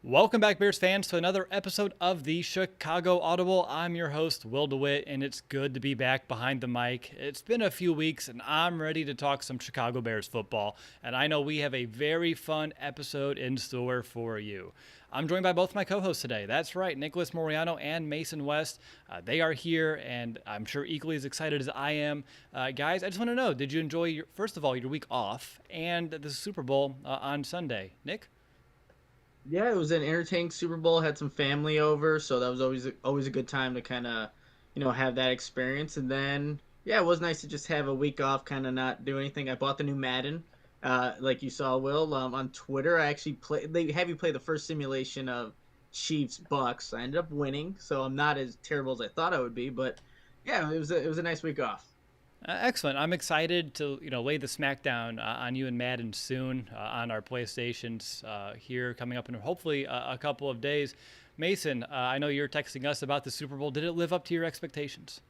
Welcome back, Bears fans, to another episode of the Chicago Audible. I'm your host, Will DeWitt, and it's good to be back behind the mic. It's been a few weeks, and I'm ready to talk some Chicago Bears football, and I know we have a very fun episode in store for you. I'm joined by both my co-hosts today. That's right, Nicholas Moriano and Mason West. They are here, and I'm sure equally as excited as I am. Guys, I just want to know, did you enjoy, first of all, your week off and the Super Bowl on Sunday? Nick? Yeah, it was an entertaining Super Bowl. Had some family over, so that was always a good time to kind of, have that experience. And then yeah, it was nice to just have a week off, kind of not do anything. I bought the new Madden, like you saw, Will, on Twitter. I actually play. They have you play the first simulation of Chiefs Bucks. I ended up winning, so I'm not as terrible as I thought I would be. But yeah, it was a nice week off. Excellent. I'm excited to lay the smackdown on you and Madden soon on our PlayStations here coming up in hopefully a couple of days. Mason, I know you're texting us about the Super Bowl. Did it live up to your expectations?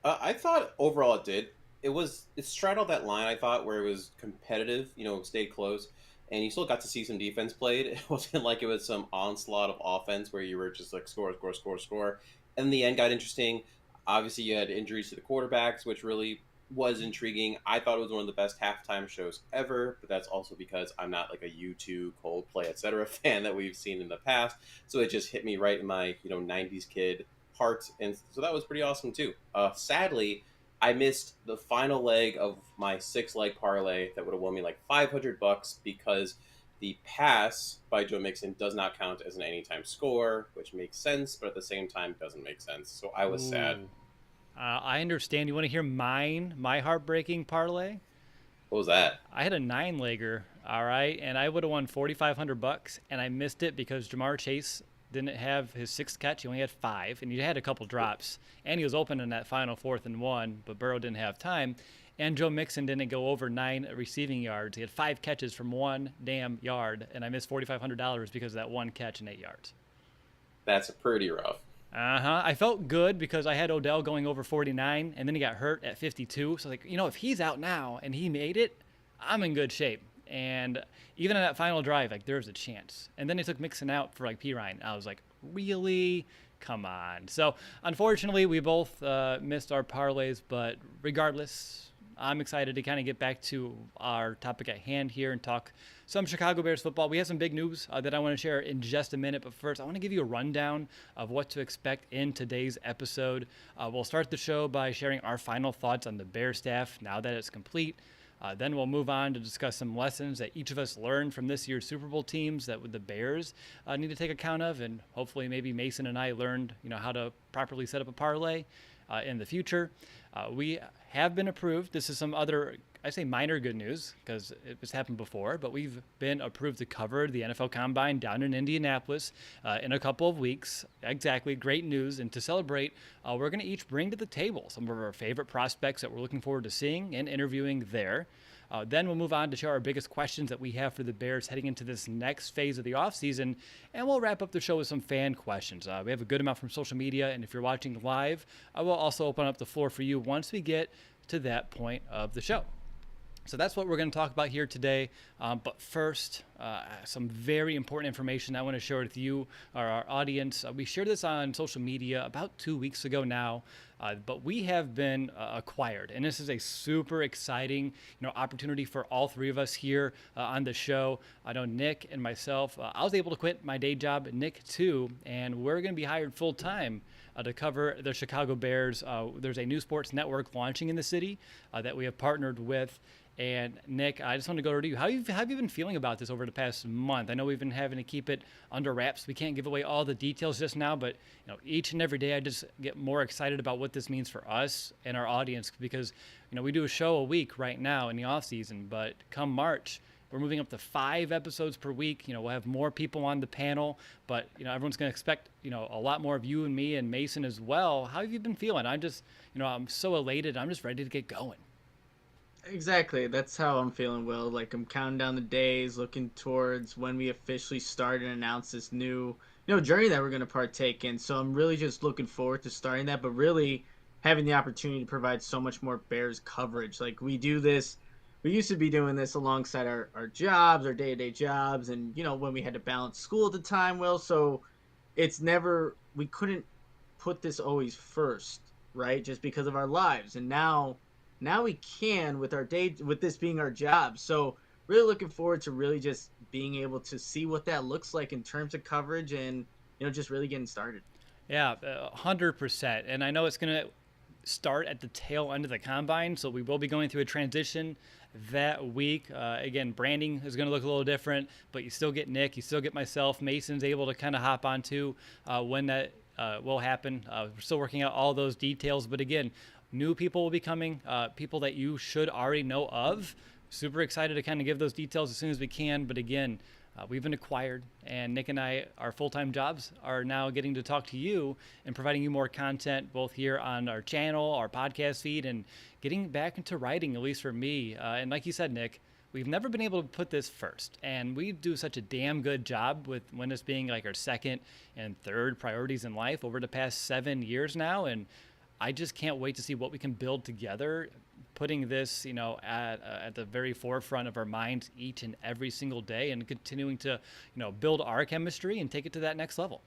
I thought overall it did. It straddled that line. I thought where it was competitive, it stayed close, and you still got to see some defense played. It wasn't like it was some onslaught of offense where you were just like score, score, score, score. And the end got interesting. Obviously, you had injuries to the quarterbacks, which really was intriguing. I thought it was one of the best halftime shows ever, but that's also because I'm not like a U2, Coldplay, etc. fan that we've seen in the past. So it just hit me right in my 90s kid heart, and so that was pretty awesome too. Sadly, I missed the final leg of my 6 leg parlay that would have won me like $500 because the pass by Joe Mixon does not count as an anytime score, which makes sense, but at the same time doesn't make sense. So I was sad. Ooh. I understand. You want to hear my heartbreaking parlay? What was that? I had a 9-legger, all right, and I would have won $4,500, and I missed it because Jamar Chase didn't have his sixth catch. He only had 5, and he had a couple drops, and he was open in that final 4th and 1, but Burrow didn't have time. And Joe Mixon didn't go over 9 receiving yards. He had 5 catches from 1 damn yard, and I missed $4,500 because of that one catch and 8 yards. That's pretty rough. I felt good because I had Odell going over 49, and then he got hurt at 52. So, if he's out now and he made it, I'm in good shape. And even in that final drive, there's a chance. And then they took Mixon out for, P. Ryan. I was like, really? Come on. So, unfortunately, we both missed our parlays, but regardless, I'm excited to kind of get back to our topic at hand here and talk some Chicago Bears football. We have some big news that I want to share in just a minute, but first, I want to give you a rundown of what to expect in today's episode. We'll start the show by sharing our final thoughts on the Bears staff now that it's complete. Then we'll move on to discuss some lessons that each of us learned from this year's Super Bowl teams that the Bears need to take account of, and hopefully maybe Mason and I learned how to properly set up a parlay in the future. We have been approved. This is some other, I say minor good news because it's happened before, but we've been approved to cover the NFL Combine down in Indianapolis in a couple of weeks. Exactly, great news. And to celebrate, we're going to each bring to the table some of our favorite prospects that we're looking forward to seeing and interviewing there. Then we'll move on to share our biggest questions that we have for the Bears heading into this next phase of the offseason, and we'll wrap up the show with some fan questions. We have a good amount from social media, and if you're watching live, I will also open up the floor for you once we get to that point of the show. So that's what we're going to talk about here today. But first, some very important information I want to share with you, or our audience. We shared this on social media about 2 weeks ago now, but we have been acquired. And this is a super exciting opportunity for all three of us here on the show. I know Nick and myself, I was able to quit my day job, Nick too, and we're going to be hired full-time to cover the Chicago Bears. There's a new sports network launching in the city that we have partnered with. And Nick, I just want to go to you. How have you been feeling about this over the past month? I know we've been having to keep it under wraps. We can't give away all the details just now, but each and every day I just get more excited about what this means for us and our audience because we do a show a week right now in the off season, but come March, we're moving up to 5 episodes per week. We'll have more people on the panel, but everyone's going to expect a lot more of you and me and Mason as well. How have you been feeling? I'm just I'm so elated. I'm just ready to get going. Exactly. That's how I'm feeling, Will. Like I'm counting down the days, looking towards when we officially start and announce this new, journey that we're going to partake in. So I'm really just looking forward to starting that, but really having the opportunity to provide so much more Bears coverage. Like we do this we used to be doing this alongside our jobs, our day-to-day jobs, and when we had to balance school at the time, Will. So it's never we couldn't put this always first, right? Just because of our lives. And now we can with our day with this being our job. So really looking forward to really just being able to see what that looks like in terms of coverage and just really getting started. Yeah, 100%. And I know it's going to start at the tail end of the combine, so we will be going through a transition that week. Again, branding is going to look a little different, but you still get Nick, you still get myself. Mason's able to kind of hop onto when that will happen. We're still working out all those details, but again, new people will be coming, people that you should already know of. Super excited to kind of give those details as soon as we can, but again, we've been acquired, and Nick and I, our full-time jobs are now getting to talk to you and providing you more content, both here on our channel, our podcast feed, and getting back into writing, at least for me. And like you said, Nick, we've never been able to put this first, and we do such a damn good job with when this being like our second and third priorities in life over the past 7 years now. And I just can't wait to see what we can build together, putting this, at the very forefront of our minds each and every single day, and continuing to, build our chemistry and take it to that next level.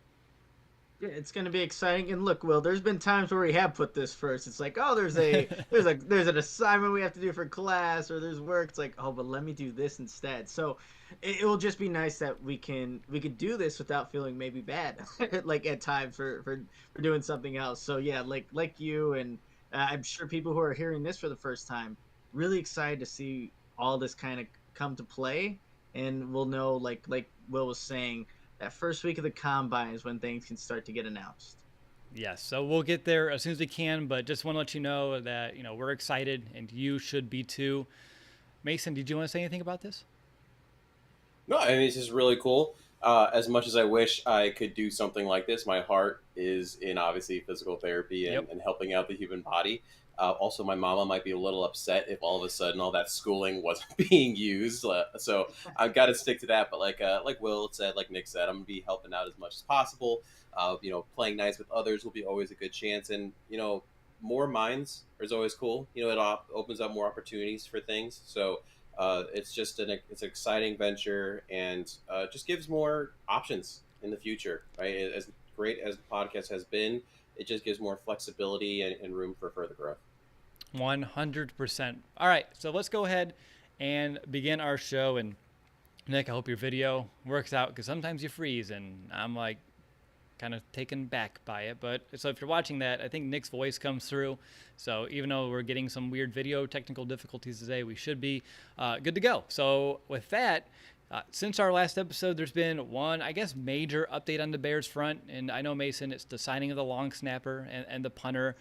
Yeah, it's going to be exciting. And look, Will, there's been times where we have put this first. It's like, oh, there's an assignment we have to do for class, or there's work. It's like, oh, but let me do this instead. So it will just be nice that we can do this without feeling maybe bad, like at times for doing something else. So yeah, like you and I'm sure people who are hearing this for the first time, really excited to see all this kind of come to play, and we'll know, like Will was saying, that first week of the combine is when things can start to get announced. Yes, so we'll get there as soon as we can, but just want to let you know that, we're excited, and you should be too. Mason, did you want to say anything about this? No, I mean, it's just really cool. As much as I wish I could do something like this, my heart is in obviously physical therapy and, Yep. and helping out the human body. Also, my mama might be a little upset if all of a sudden all that schooling wasn't being used. So I've got to stick to that. But like Will said, like Nick said, I'm gonna be helping out as much as possible. Playing nice with others will be always a good chance, and more minds is always cool. It opens up more opportunities for things. So it's just it's an exciting venture, and just gives more options in the future, right? As great as the podcast has been, it just gives more flexibility and room for further growth. 100%. All right, so let's go ahead and begin our show. And Nick, I hope your video works out, because sometimes you freeze, and I'm like kind of taken back by it. But so if you're watching that, I think Nick's voice comes through. So even though we're getting some weird video technical difficulties today, we should be good to go. So with that, since our last episode, there's been one, I guess, major update on the Bears front. And I know, Mason, it's the signing of the long snapper and the punter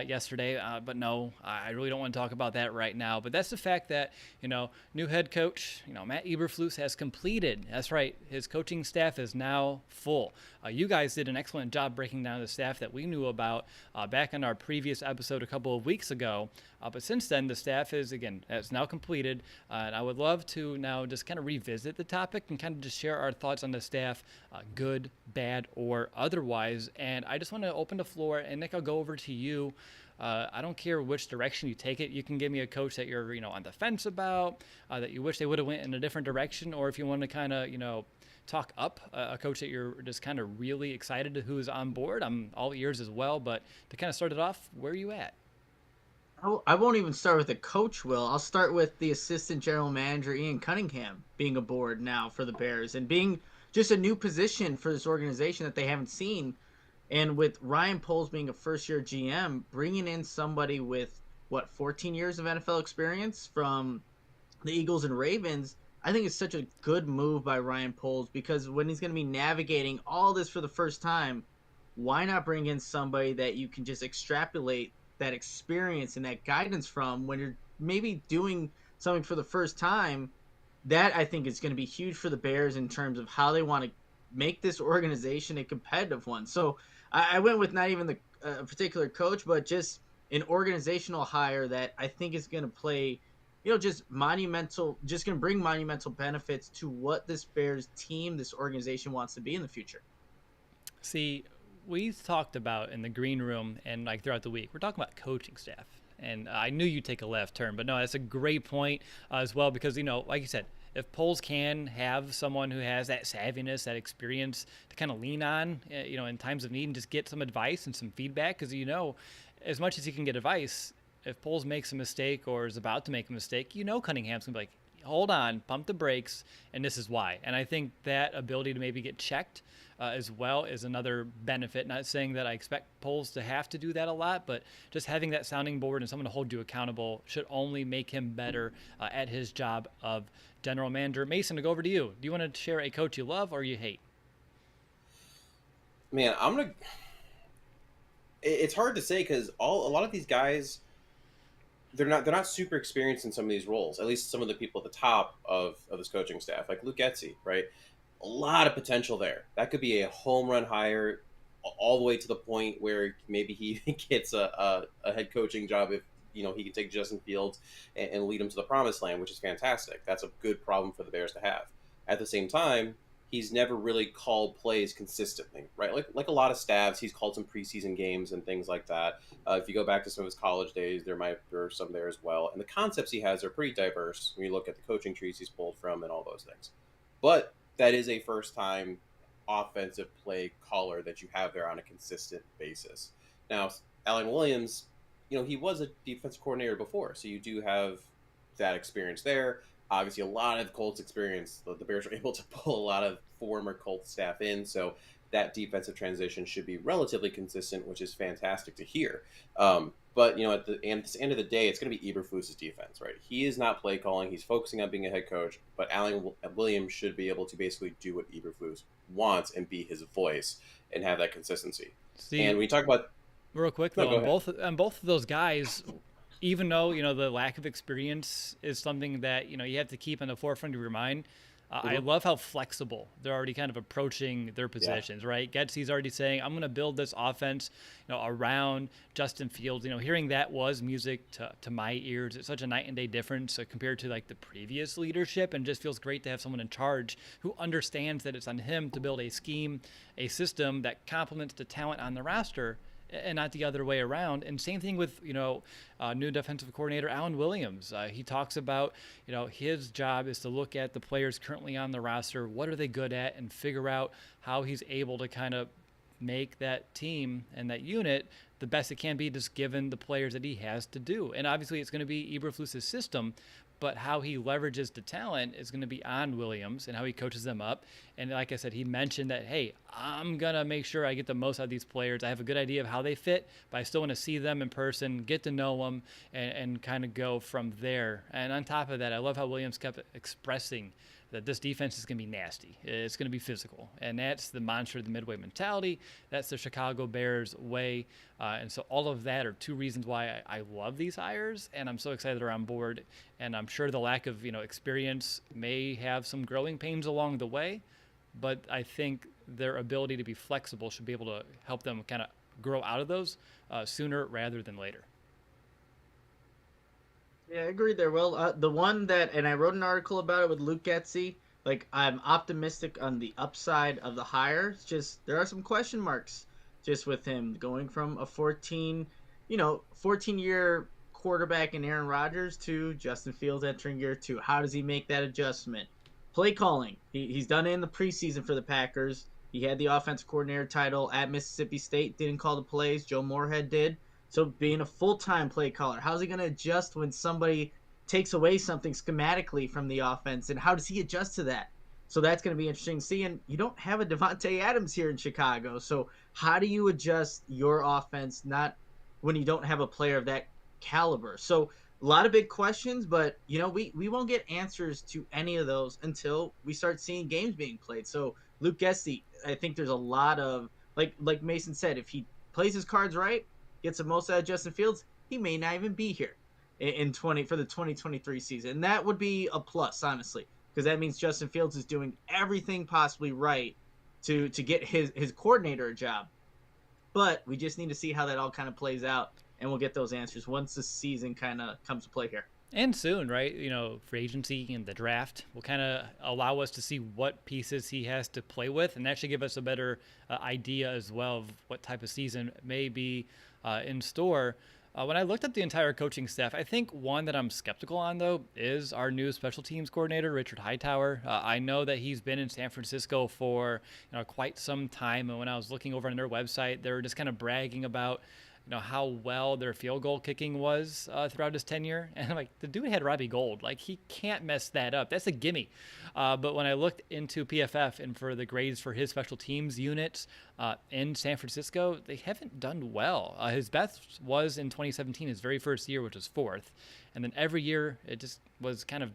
yesterday. But no, I really don't want to talk about that right now. But that's the fact that, new head coach, Matt Eberflus has completed. That's right. His coaching staff is now full. You guys did an excellent job breaking down the staff that we knew about back in our previous episode a couple of weeks ago. But since then, the staff has now completed. And I would love to now just kind of revisit the topic and kind of just share our thoughts on the staff, good, bad, or otherwise. And I just want to open the floor. And Nick, I'll go over to you. I don't care which direction you take it. You can give me a coach that you're, on the fence about, that you wish they would have went in a different direction, or if you want to kind of, talk up a coach that you're just kind of really excited to who's on board. I'm all ears as well. But to kind of start it off, where are you at? I won't even start with the coach, Will. I'll start with the assistant general manager, Ian Cunningham, being aboard now for the Bears and being just a new position for this organization that they haven't seen. And with Ryan Poles being a first-year GM, bringing in somebody with, 14 years of NFL experience from the Eagles and Ravens, I think it's such a good move by Ryan Poles, because when he's going to be navigating all this for the first time, why not bring in somebody that you can just extrapolate that experience and that guidance from when you're maybe doing something for the first time? That I think is going to be huge for the Bears in terms of how they want to make this organization a competitive one. So I went with not even the particular coach, but just an organizational hire that I think is going to play, just going to bring monumental benefits to what this Bears team, this organization wants to be in the future. See, we've talked about in the green room and like throughout the week, we're talking about coaching staff. And I knew you'd take a left turn, but no, that's a great point as well because, like you said, if Poles can have someone who has that savviness, that experience to kind of lean on, in times of need and just get some advice and some feedback, because, as much as he can get advice, if Poles makes a mistake or is about to make a mistake, Cunningham's going to be like, hold on, pump the brakes, and this is why. And I think that ability to maybe get checked as well is another benefit. Not saying that I expect Poles to have to do that a lot, but just having that sounding board and someone to hold you accountable should only make him better at his job of general manager. Mason, to go over to you. Do you want to share a coach you love or you hate? Man, it's hard to say because a lot of these guys, they're not super experienced in some of these roles. At least some of the people at the top of this coaching staff, like Luke Getsy, right? A lot of potential there. That could be a home run hire, all the way to the point where maybe he gets a head coaching job if he can take Justin Fields and lead him to the promised land, which is fantastic. That's a good problem for the Bears to have. At the same time, he's never really called plays consistently, right? Like a lot of staffs, he's called some preseason games and things like that. If you go back to some of his college days, there are some there as well. And the concepts he has are pretty diverse when you look at the coaching trees he's pulled from and all those things. But that is a first-time offensive play caller that you have there on a consistent basis. Now, Alan Williams, he was a defensive coordinator before, so you do have that experience there. Obviously, a lot of Colts experience. The Bears were able to pull a lot of former Colts staff in, so that defensive transition should be relatively consistent, which is fantastic to hear. But at the end of the day, it's going to be Eberflus's defense, right? He is not play calling; he's focusing on being a head coach. But Alan Williams should be able to basically do what Eberflus wants and be his voice and have that consistency. See, and when you talk about real quick though, on both of those guys, even though the lack of experience is something that you have to keep in the forefront of your mind. I love how flexible they're already kind of approaching their positions, right? Getsy's already saying, I'm going to build this offense, around Justin Fields. Hearing that was music to my ears. It's such a night and day difference compared to like the previous leadership, and just feels great to have someone in charge who understands that it's on him to build a scheme, a system that complements the talent on the roster and not the other way around. And same thing with, new defensive coordinator, Alan Williams. He talks about, his job is to look at the players currently on the roster, what are they good at, and figure out how he's able to kind of make that team and that unit the best it can be, just given the players that he has to do. And obviously it's going to be Eberflus's system, but how he leverages the talent is going to be on Williams and how he coaches them up. And like I said, he mentioned that, hey, I'm going to make sure I get the most out of these players. I have a good idea of how they fit, but I still want to see them in person, get to know them, and kind of go from there. And on top of that, I love how Williams kept expressing that this defense is going to be nasty. It's going to be physical. And that's the mantra of the Midway mentality. That's the Chicago Bears way. And so all of that are two reasons why I love these hires, and I'm so excited they're on board. And I'm sure the lack of experience may have some growing pains along the way, but I think their ability to be flexible should be able to help them kind of grow out of those sooner rather than later. Yeah, I agree there. Well, the one that, and I wrote an article about it with Luke Getsy. Like, I'm optimistic on the upside of the hire. It's just there are some question marks just with him going from a 14-year quarterback in Aaron Rodgers to Justin Fields entering year 2. How does he make that adjustment? Play calling. He's done it in the preseason for the Packers. He had the offensive coordinator title at Mississippi State. Didn't call the plays. Joe Moorhead did. So being a full-time play caller, how's he going to adjust when somebody takes away something schematically from the offense, and how does he adjust to that? So that's going to be interesting to see. And you don't have a Devontae Adams here in Chicago. So how do you adjust your offense not when you don't have a player of that caliber? So a lot of big questions, but we won't get answers to any of those until we start seeing games being played. So Luke Getsy, I think there's a lot of, like Mason said, if he plays his cards right, gets the most out of Justin Fields, he may not even be here for the 2023 season. And that would be a plus, honestly, because that means Justin Fields is doing everything possibly right to get his coordinator a job. But we just need to see how that all kind of plays out, and we'll get those answers once the season kind of comes to play here. And soon, right? Free agency and the draft will kind of allow us to see what pieces he has to play with, and that should give us a better idea as well of what type of season may be in store. When I looked at the entire coaching staff, I think one that I'm skeptical on, though, is our new special teams coordinator, Richard Hightower. I know that he's been in San Francisco for quite some time, and when I was looking over on their website, they were just kind of bragging about how well their field goal kicking was throughout his tenure. And I'm like, the dude had Robbie Gold. Like, he can't mess that up. That's a gimme. But when I looked into PFF and for the grades for his special teams units in San Francisco, they haven't done well. His best was in 2017, his very first year, which was fourth. And then every year, it just was kind of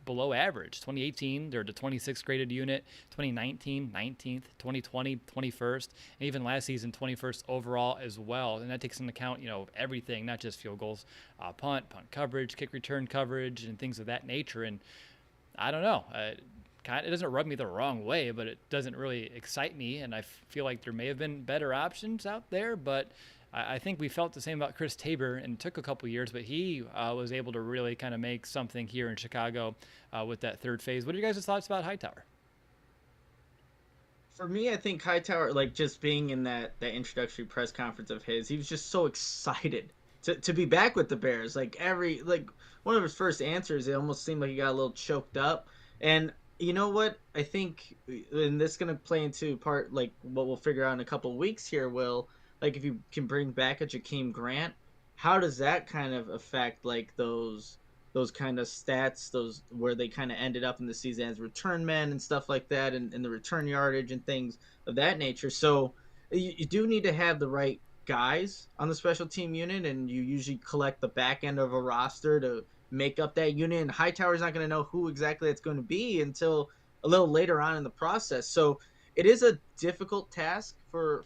below average. 2018, they're the 26th graded unit. 2019, 19th. 2020, 21st. And even last season, 21st overall as well. And that takes into account, everything, not just field goals, punt coverage, kick return coverage, and things of that nature. And I don't know. It doesn't rub me the wrong way, but it doesn't really excite me. And I feel like there may have been better options out there, but I think we felt the same about Chris Tabor, and it took a couple years, but he was able to really kind of make something here in Chicago with that third phase. What are you guys' thoughts about Hightower? For me, I think Hightower, like just being in that introductory press conference of his, he was just so excited to be back with the Bears. Like one of his first answers, it almost seemed like he got a little choked up. And you know what? I think, and this is gonna play into part like what we'll figure out in a couple of weeks here, Will. Like if you can bring back a Jakeem Grant, how does that kind of affect like those kind of stats, those where they kind of ended up in the season as return men and stuff like that, and the return yardage and things of that nature. So you do need to have the right guys on the special team unit, and you usually collect the back end of a roster to make up that unit. And Hightower's not going to know who exactly it's going to be until a little later on in the process. So it is a difficult task for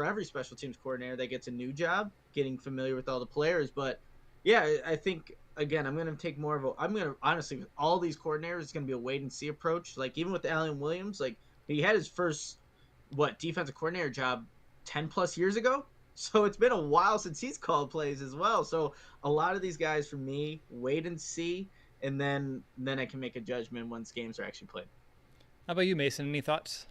every special teams coordinator that gets a new job, getting familiar with all the players. But yeah, I think again, I'm going to honestly, with all these coordinators, it's going to be a wait and see approach. Like even with Allen Williams, like he had his first defensive coordinator job 10 plus years ago. So it's been a while since he's called plays as well. So a lot of these guys, for me, wait and see, and then I can make a judgment once games are actually played. How about you, Mason? Any thoughts?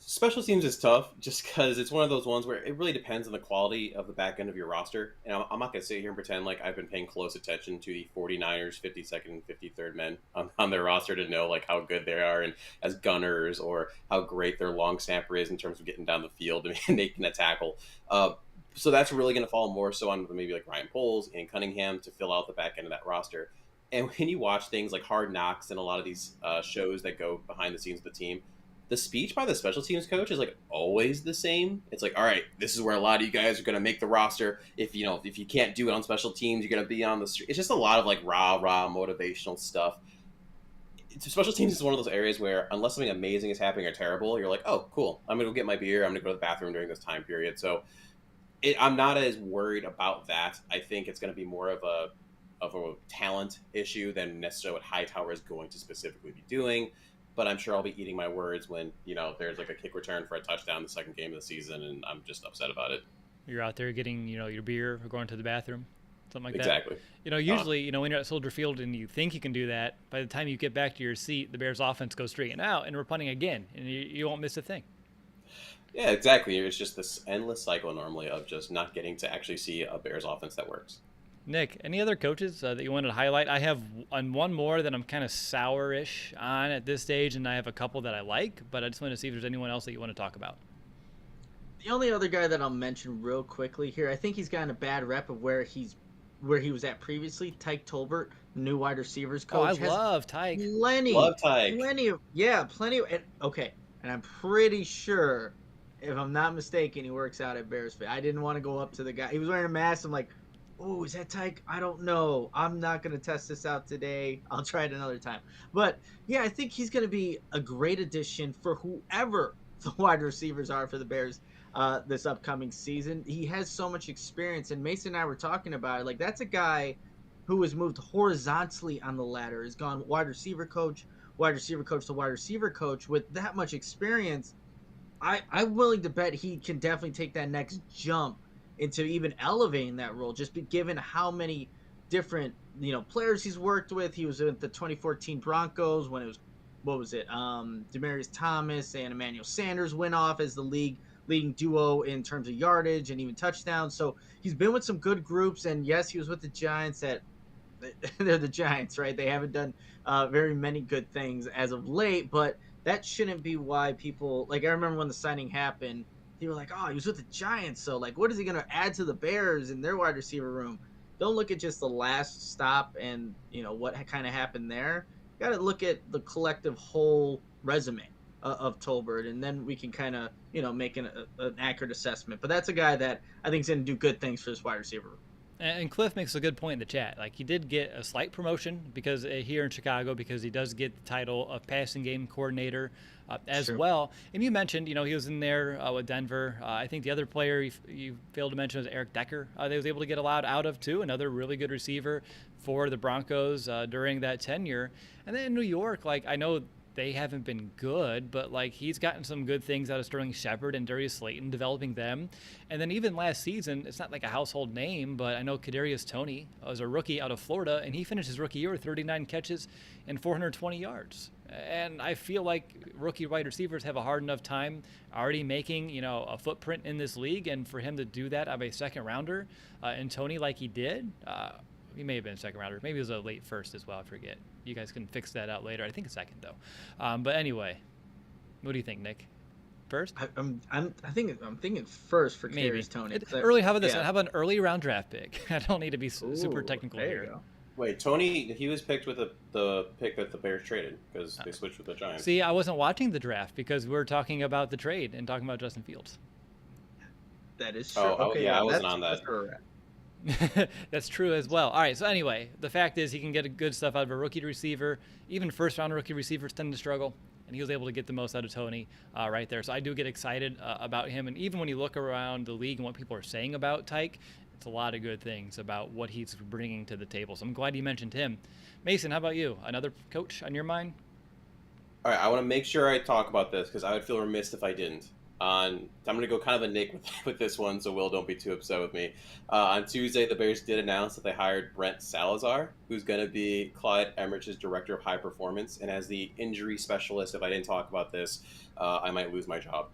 Special teams is tough just because it's one of those ones where it really depends on the quality of the back end of your roster. And I'm not going to sit here and pretend like I've been paying close attention to the 49ers 52nd and 53rd men on their roster to know like how good they are and as gunners, or how great their long snapper is in terms of getting down the field and making a tackle. So that's really going to fall more so on maybe like Ryan Poles and Cunningham to fill out the back end of that roster. And when you watch things like Hard Knocks and a lot of these shows that go behind the scenes of the team, the speech by the special teams coach is like always the same. It's like, all right, this is where a lot of you guys are going to make the roster. If you can't do it on special teams, you're going to be on the street. It's just a lot of like rah motivational stuff. Special teams is one of those areas where unless something amazing is happening or terrible, you're like, oh, cool. I'm going to go get my beer. I'm going to go to the bathroom during this time period. So I'm not as worried about that. I think it's going to be more of a talent issue than necessarily what Hightower is going to specifically be doing. But I'm sure I'll be eating my words when, there's like a kick return for a touchdown the second game of the season, and I'm just upset about it. You're out there getting, your beer or going to the bathroom, something like exactly. that. Exactly. Usually, when you're at Soldier Field and you think you can do that, by the time you get back to your seat, the Bears offense goes straight and out, and we're punting again, and you won't miss a thing. Yeah, exactly. It's just this endless cycle normally of just not getting to actually see a Bears offense that works. Nick, any other coaches that you wanted to highlight? I have one more that I'm kind of sour-ish on at this stage, and I have a couple that I like, but I just want to see if there's anyone else that you want to talk about. The only other guy that I'll mention real quickly here, I think he's gotten a bad rep of where he was at previously. Tyke Tolbert, new wide receivers coach. Oh, I love Tyke. Love Tyke. Plenty of. And I'm pretty sure, if I'm not mistaken, he works out at Bears Fit. I didn't want to go up to the guy. He was wearing a mask. I'm like, oh, is that Tyke? I don't know. I'm not going to test this out today. I'll try it another time. But, yeah, I think he's going to be a great addition for whoever the wide receivers are for the Bears this upcoming season. He has so much experience, and Mason and I were talking about it. Like, that's a guy who has moved horizontally on the ladder, has gone wide receiver coach to wide receiver coach with that much experience. I'm willing to bet he can definitely take that next jump into even elevating that role, just given how many different players he's worked with. He was with the 2014 Broncos when it was Demaryius Thomas and Emmanuel Sanders went off as the league leading duo in terms of yardage and even touchdowns. So he's been with some good groups. And yes, he was with the Giants that they're the Giants, right? They haven't done very many good things as of late, but that shouldn't be why people like. I remember when the signing happened, they were like, "Oh, he was with the Giants, so like, what is he going to add to the Bears in their wide receiver room?" Don't look at just the last stop and what kind of happened there. You got to look at the collective whole resume of Tolbert, and then we can kind of make an accurate assessment. But that's a guy that I think is going to do good things for this wide receiver room. And Cliff makes a good point in the chat. Like, he did get a slight promotion because here in Chicago, because he does get the title of passing game coordinator as well. And you mentioned, he was in there with Denver. I think the other player you failed to mention was Eric Decker. They was able to get a lot out of too. Another really good receiver for the Broncos during that tenure. And then in New York, like, I know they haven't been good, but like, he's gotten some good things out of Sterling Shepard and Darius Slayton, developing them. And then even last season, it's not like a household name, but I know Kadarius Toney was a rookie out of Florida, and he finished his rookie year with 39 catches and 420 yards. And I feel like rookie wide receivers have a hard enough time already making, a footprint in this league, and for him to do that of a second rounder, and Toney like he did, he may have been a second rounder. Maybe it was a late first as well. I forget. You guys can fix that out later. I think a second though. But anyway, what do you think, Nick? First? I'm thinking first for Kadarius Toney. Early. How about this? Yeah. How about an early round draft pick? I don't need to be super technical here. Wait, Toney, he was picked with the pick that the Bears traded because they switched with the Giants. See, I wasn't watching the draft because we were talking about the trade and talking about Justin Fields. That is true. Okay, yeah, I wasn't on that. That's true as well. All right, so anyway, the fact is he can get good stuff out of a rookie receiver. Even first-round rookie receivers tend to struggle, and he was able to get the most out of Toney right there. So I do get excited about him, and even when you look around the league and what people are saying about Tyke, it's a lot of good things about what he's bringing to the table. So I'm glad you mentioned him. Mason, how about you? Another coach on your mind? All right, I want to make sure I talk about this because I would feel remiss if I didn't. I'm going to go kind of a Nick with this one, so Will, don't be too upset with me. On Tuesday, the Bears did announce that they hired Brent Salazar, who's going to be Clyde Emmerich's director of high performance. And as the injury specialist, if I didn't talk about this, I might lose my job.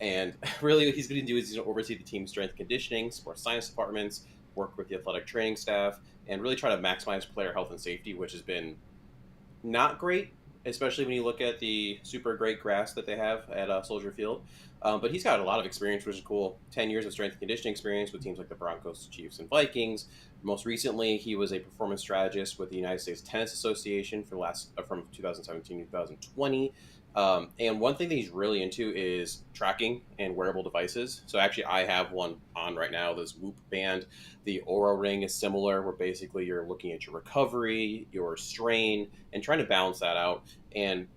And really what he's going to do is he's going to oversee the team's strength and conditioning, sports science departments, work with the athletic training staff, and really try to maximize player health and safety, which has been not great, especially when you look at the super great grass that they have at Soldier Field. But he's got a lot of experience, which is cool. 10 years of strength and conditioning experience with teams like the Broncos, Chiefs, and Vikings. Most recently, he was a performance strategist with the United States Tennis Association from 2017 to 2020. And one thing that he's really into is tracking and wearable devices. So actually, I have one on right now, this Whoop band. The Aura Ring is similar, where basically you're looking at your recovery, your strain, and trying to balance that out. And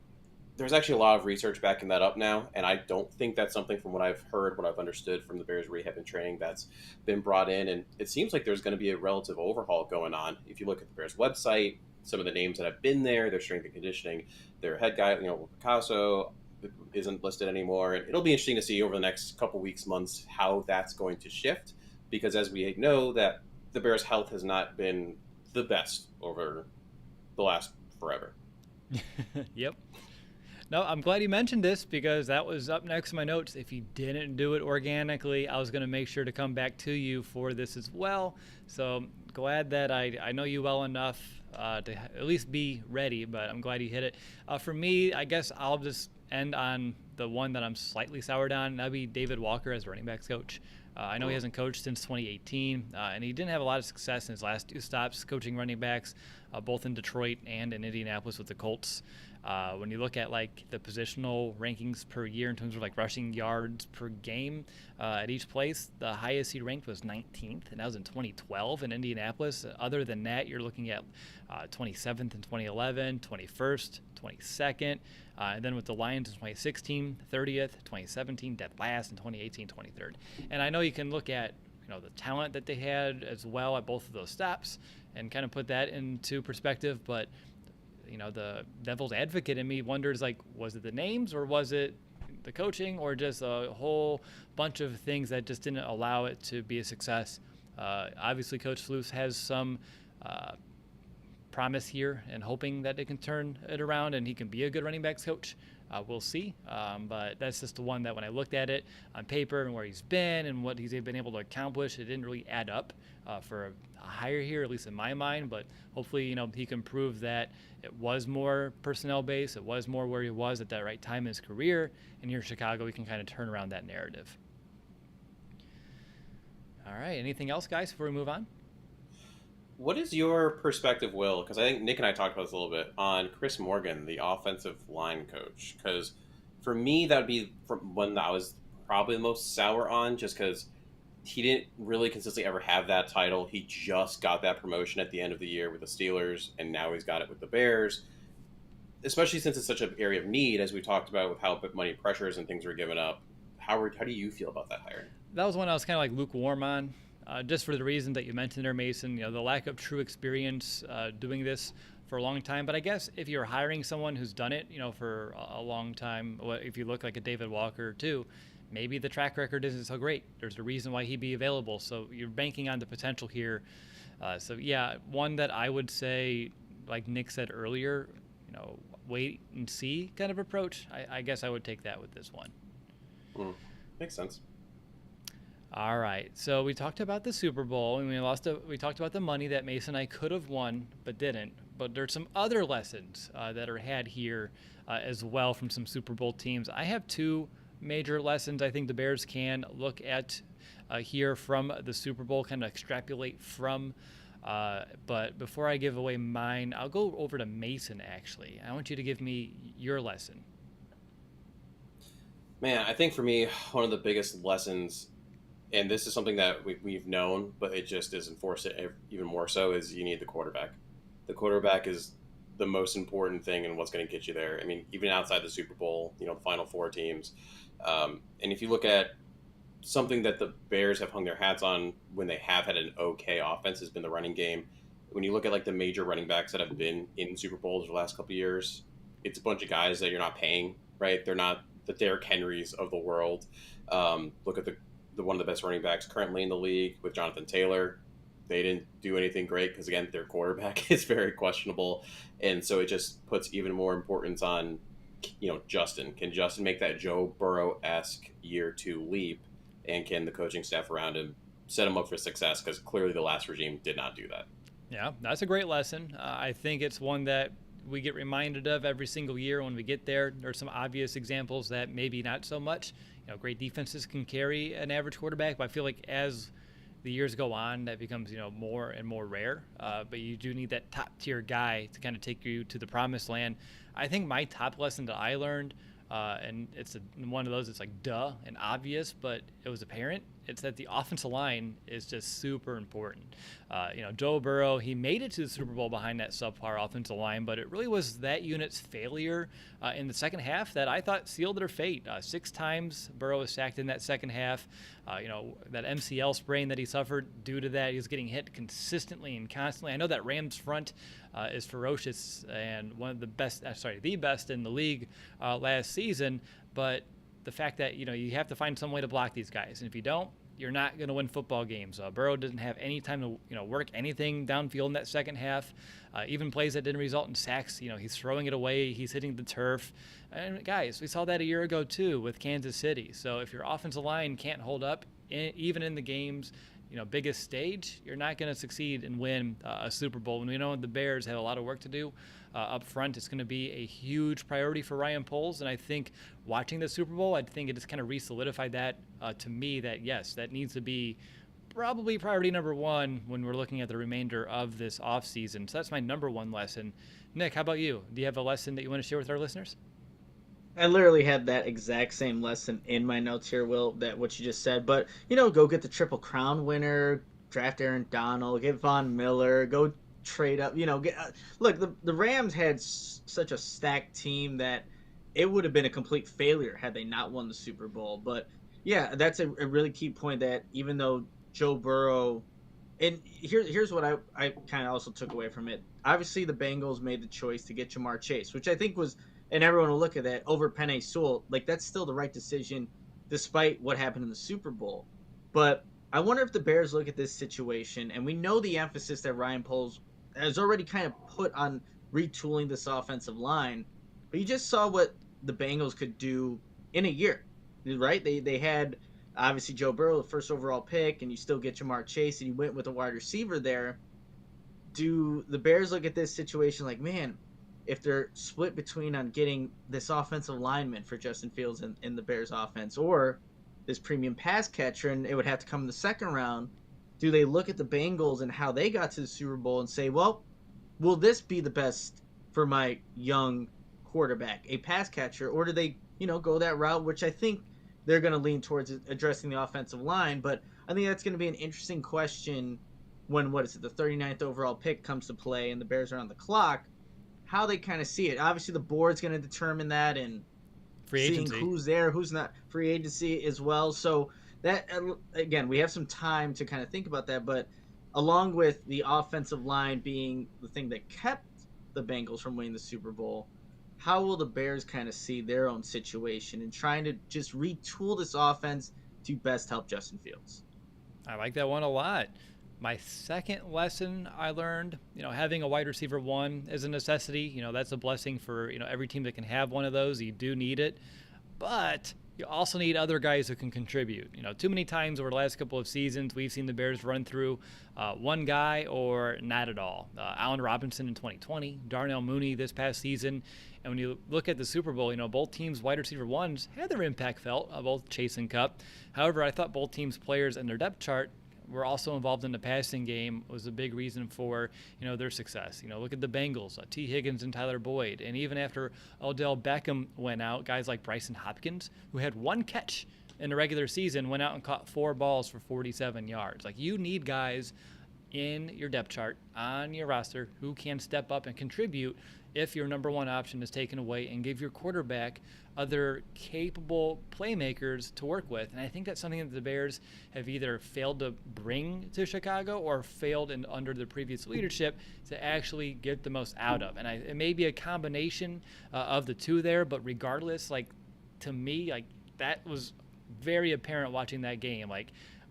there's actually a lot of research backing that up now, and I don't think that's something from what I've heard, what I've understood from the Bears rehab and training that's been brought in. And it seems like there's going to be a relative overhaul going on. If you look at the Bears website, some of the names that have been there, their strength and conditioning, their head guy, Picasso isn't listed anymore. And it'll be interesting to see over the next couple weeks, months, how that's going to shift, because as we know that the Bears' health has not been the best over the last forever. Yep. No, I'm glad you mentioned this because that was up next in my notes. If you didn't do it organically, I was going to make sure to come back to you for this as well. So glad that I know you well enough to at least be ready, but I'm glad you hit it. For me, I guess I'll just end on the one that I'm slightly soured on. That'd be David Walker as running backs coach. I know he hasn't coached since 2018, and he didn't have a lot of success in his last two stops coaching running backs, both in Detroit and in Indianapolis with the Colts. When you look at like the positional rankings per year in terms of like rushing yards per game at each place, the highest he ranked was 19th, and that was in 2012 in Indianapolis. Other than that, you're looking at 27th in 2011, 21st, 22nd, and then with the Lions in 2016, 30th, 2017, dead last, in 2018, 23rd. And I know you can look at the talent that they had as well at both of those stops and kind of put that into perspective, but the devil's advocate in me wonders, like, was it the names or was it the coaching or just a whole bunch of things that just didn't allow it to be a success? Obviously, Coach Sleuth has some promise here and hoping that they can turn it around and he can be a good running backs coach. We'll see. But that's just the one that when I looked at it on paper and where he's been and what he's been able to accomplish, it didn't really add up for a hire here, at least in my mind. But hopefully, he can prove that it was more personnel based. It was more where he was at that right time in his career. And here in Chicago, we can kind of turn around that narrative. All right. Anything else, guys, before we move on? What is your perspective, Will? Because I think Nick and I talked about this a little bit on Chris Morgan, the offensive line coach. Because for me, that would be one that I was probably the most sour on, just because he didn't really consistently ever have that title. He just got that promotion at the end of the year with the Steelers, and now he's got it with the Bears. Especially since it's such an area of need, as we talked about with how money pressures and things were given up. How do you feel about that hiring? That was one I was kind of like lukewarm on. Just for the reason that you mentioned there, Mason, the lack of true experience doing this for a long time. But I guess if you're hiring someone who's done it, for a long time, if you look like a David Walker too, maybe the track record isn't so great. There's a reason why he'd be available. So you're banking on the potential here. So yeah, one that I would say, like Nick said earlier, wait and see kind of approach. I guess I would take that with this one. Makes sense. All right, so we talked about the Super Bowl, and we talked about the money that Mason and I could have won but didn't. But there's some other lessons that are had here as well from some Super Bowl teams. I have two major lessons I think the Bears can look at here from the Super Bowl, kind of extrapolate from. But before I give away mine, I'll go over to Mason, actually. I want you to give me your lesson. Man, I think for me, one of the biggest lessons, and this is something that we've known, but it just is enforced even more so, is you need the quarterback. The quarterback is the most important thing and what's going to get you there. I mean, even outside the Super Bowl, the Final Four teams. And if you look at something that the Bears have hung their hats on when they have had an okay offense has been the running game. When you look at like the major running backs that have been in Super Bowls the last couple of years, it's a bunch of guys that you're not paying, right? They're not the Derrick Henrys of the world. Look at the one of the best running backs currently in the league with Jonathan Taylor. They didn't do anything great because, again, their quarterback is very questionable. And so it just puts even more importance on, Justin. Can Justin make that Joe Burrow-esque year 2 leap? And can the coaching staff around him set him up for success? Because clearly the last regime did not do that. Yeah, that's a great lesson. I think it's one that we get reminded of every single year when we get there. There's some obvious examples that maybe not so much. Great defenses can carry an average quarterback, but I feel like as the years go on, that becomes more and more rare. But you do need that top tier guy to kind of take you to the promised land. I think my top lesson that I learned, and it's one of those, it's like duh and obvious, but it was apparent. It's that the offensive line is just super important. Joe Burrow, he made it to the Super Bowl behind that subpar offensive line, but it really was that unit's failure in the second half that I thought sealed their fate. 6 times Burrow was sacked in that second half. That MCL sprain that he suffered due to that, he was getting hit consistently and constantly. I know that Rams front is ferocious and one of the best, the best in the league last season, but the fact that you have to find some way to block these guys, and if you don't, you're not going to win football games. Burrow didn't have any time to work anything downfield in that second half. Even plays that didn't result in sacks, he's throwing it away, he's hitting the turf. And guys, we saw that a year ago too with Kansas City. So if your offensive line can't hold up, even in the game's biggest stage, you're not going to succeed and win a Super Bowl. And we know the Bears have a lot of work to do up front. It's going to be a huge priority for Ryan Poles. And I think watching the Super Bowl, I think it just kind of re-solidified that to me that, yes, that needs to be probably priority number one when we're looking at the remainder of this offseason. So that's my number one lesson. Nick, how about you? Do you have a lesson that you want to share with our listeners? I literally had that exact same lesson in my notes here, Will, that what you just said. But, go get the Triple Crown winner, draft Aaron Donald, get Von Miller, go trade up. Look, the Rams had such a stacked team that it would have been a complete failure had they not won the Super Bowl. But, yeah, that's a really key point that even though Joe Burrow – and here's what I kind of also took away from it. Obviously, the Bengals made the choice to get Jamar Chase, which I think was – and everyone will look at that over Penei Sewell. Like, that's still the right decision despite what happened in the Super Bowl. But I wonder if the Bears look at this situation, and we know the emphasis that Ryan Poles has already kind of put on retooling this offensive line. But you just saw what the Bengals could do in a year, right? They had obviously Joe Burrow, the first overall pick, and you still get Jamar Chase, and you went with a wide receiver there. Do the Bears look at this situation like, man, if they're split between on getting this offensive lineman for Justin Fields in the Bears offense or this premium pass catcher, and it would have to come in the second round, do they look at the Bengals and how they got to the Super Bowl and say, well, will this be the best for my young quarterback, a pass catcher, or do they, go that route, which I think they're going to lean towards addressing the offensive line. But I think that's going to be an interesting question when, what is it, the 39th overall pick comes to play and the Bears are on the clock, how they kind of see it. Obviously, the board's going to determine that, and Free seeing agency. who's there, who's not, free agency as well. So that, again, we have some time to kind of think about that. But along with the offensive line being the thing that kept the Bengals from winning the Super Bowl, how will the Bears kind of see their own situation and trying to just retool this offense to best help Justin Fields? I like that one a lot. My second lesson I learned, having a wide receiver one is a necessity. That's a blessing for, every team that can have one of those. You do need it. But you also need other guys who can contribute. Too many times over the last couple of seasons, we've seen the Bears run through one guy or not at all. Allen Robinson in 2020, Darnell Mooney this past season. And when you look at the Super Bowl, both teams' wide receiver ones had their impact felt, both Chase and Cup. However, I thought both teams' players and their depth chart were also involved in the passing game was a big reason for their success. Look at the Bengals, T. Higgins and Tyler Boyd, and even after Odell Beckham went out, guys like Bryson Hopkins, who had one catch in the regular season, went out and caught 4 balls for 47 yards. Like, you need guys in your depth chart on your roster who can step up and contribute if your number one option is taken away, and give your quarterback other capable playmakers to work with. And I think that's something that the Bears have either failed to bring to Chicago or failed under the previous leadership to actually get the most out of. And it may be a combination of the two there, but regardless, to me, that was very apparent watching that game.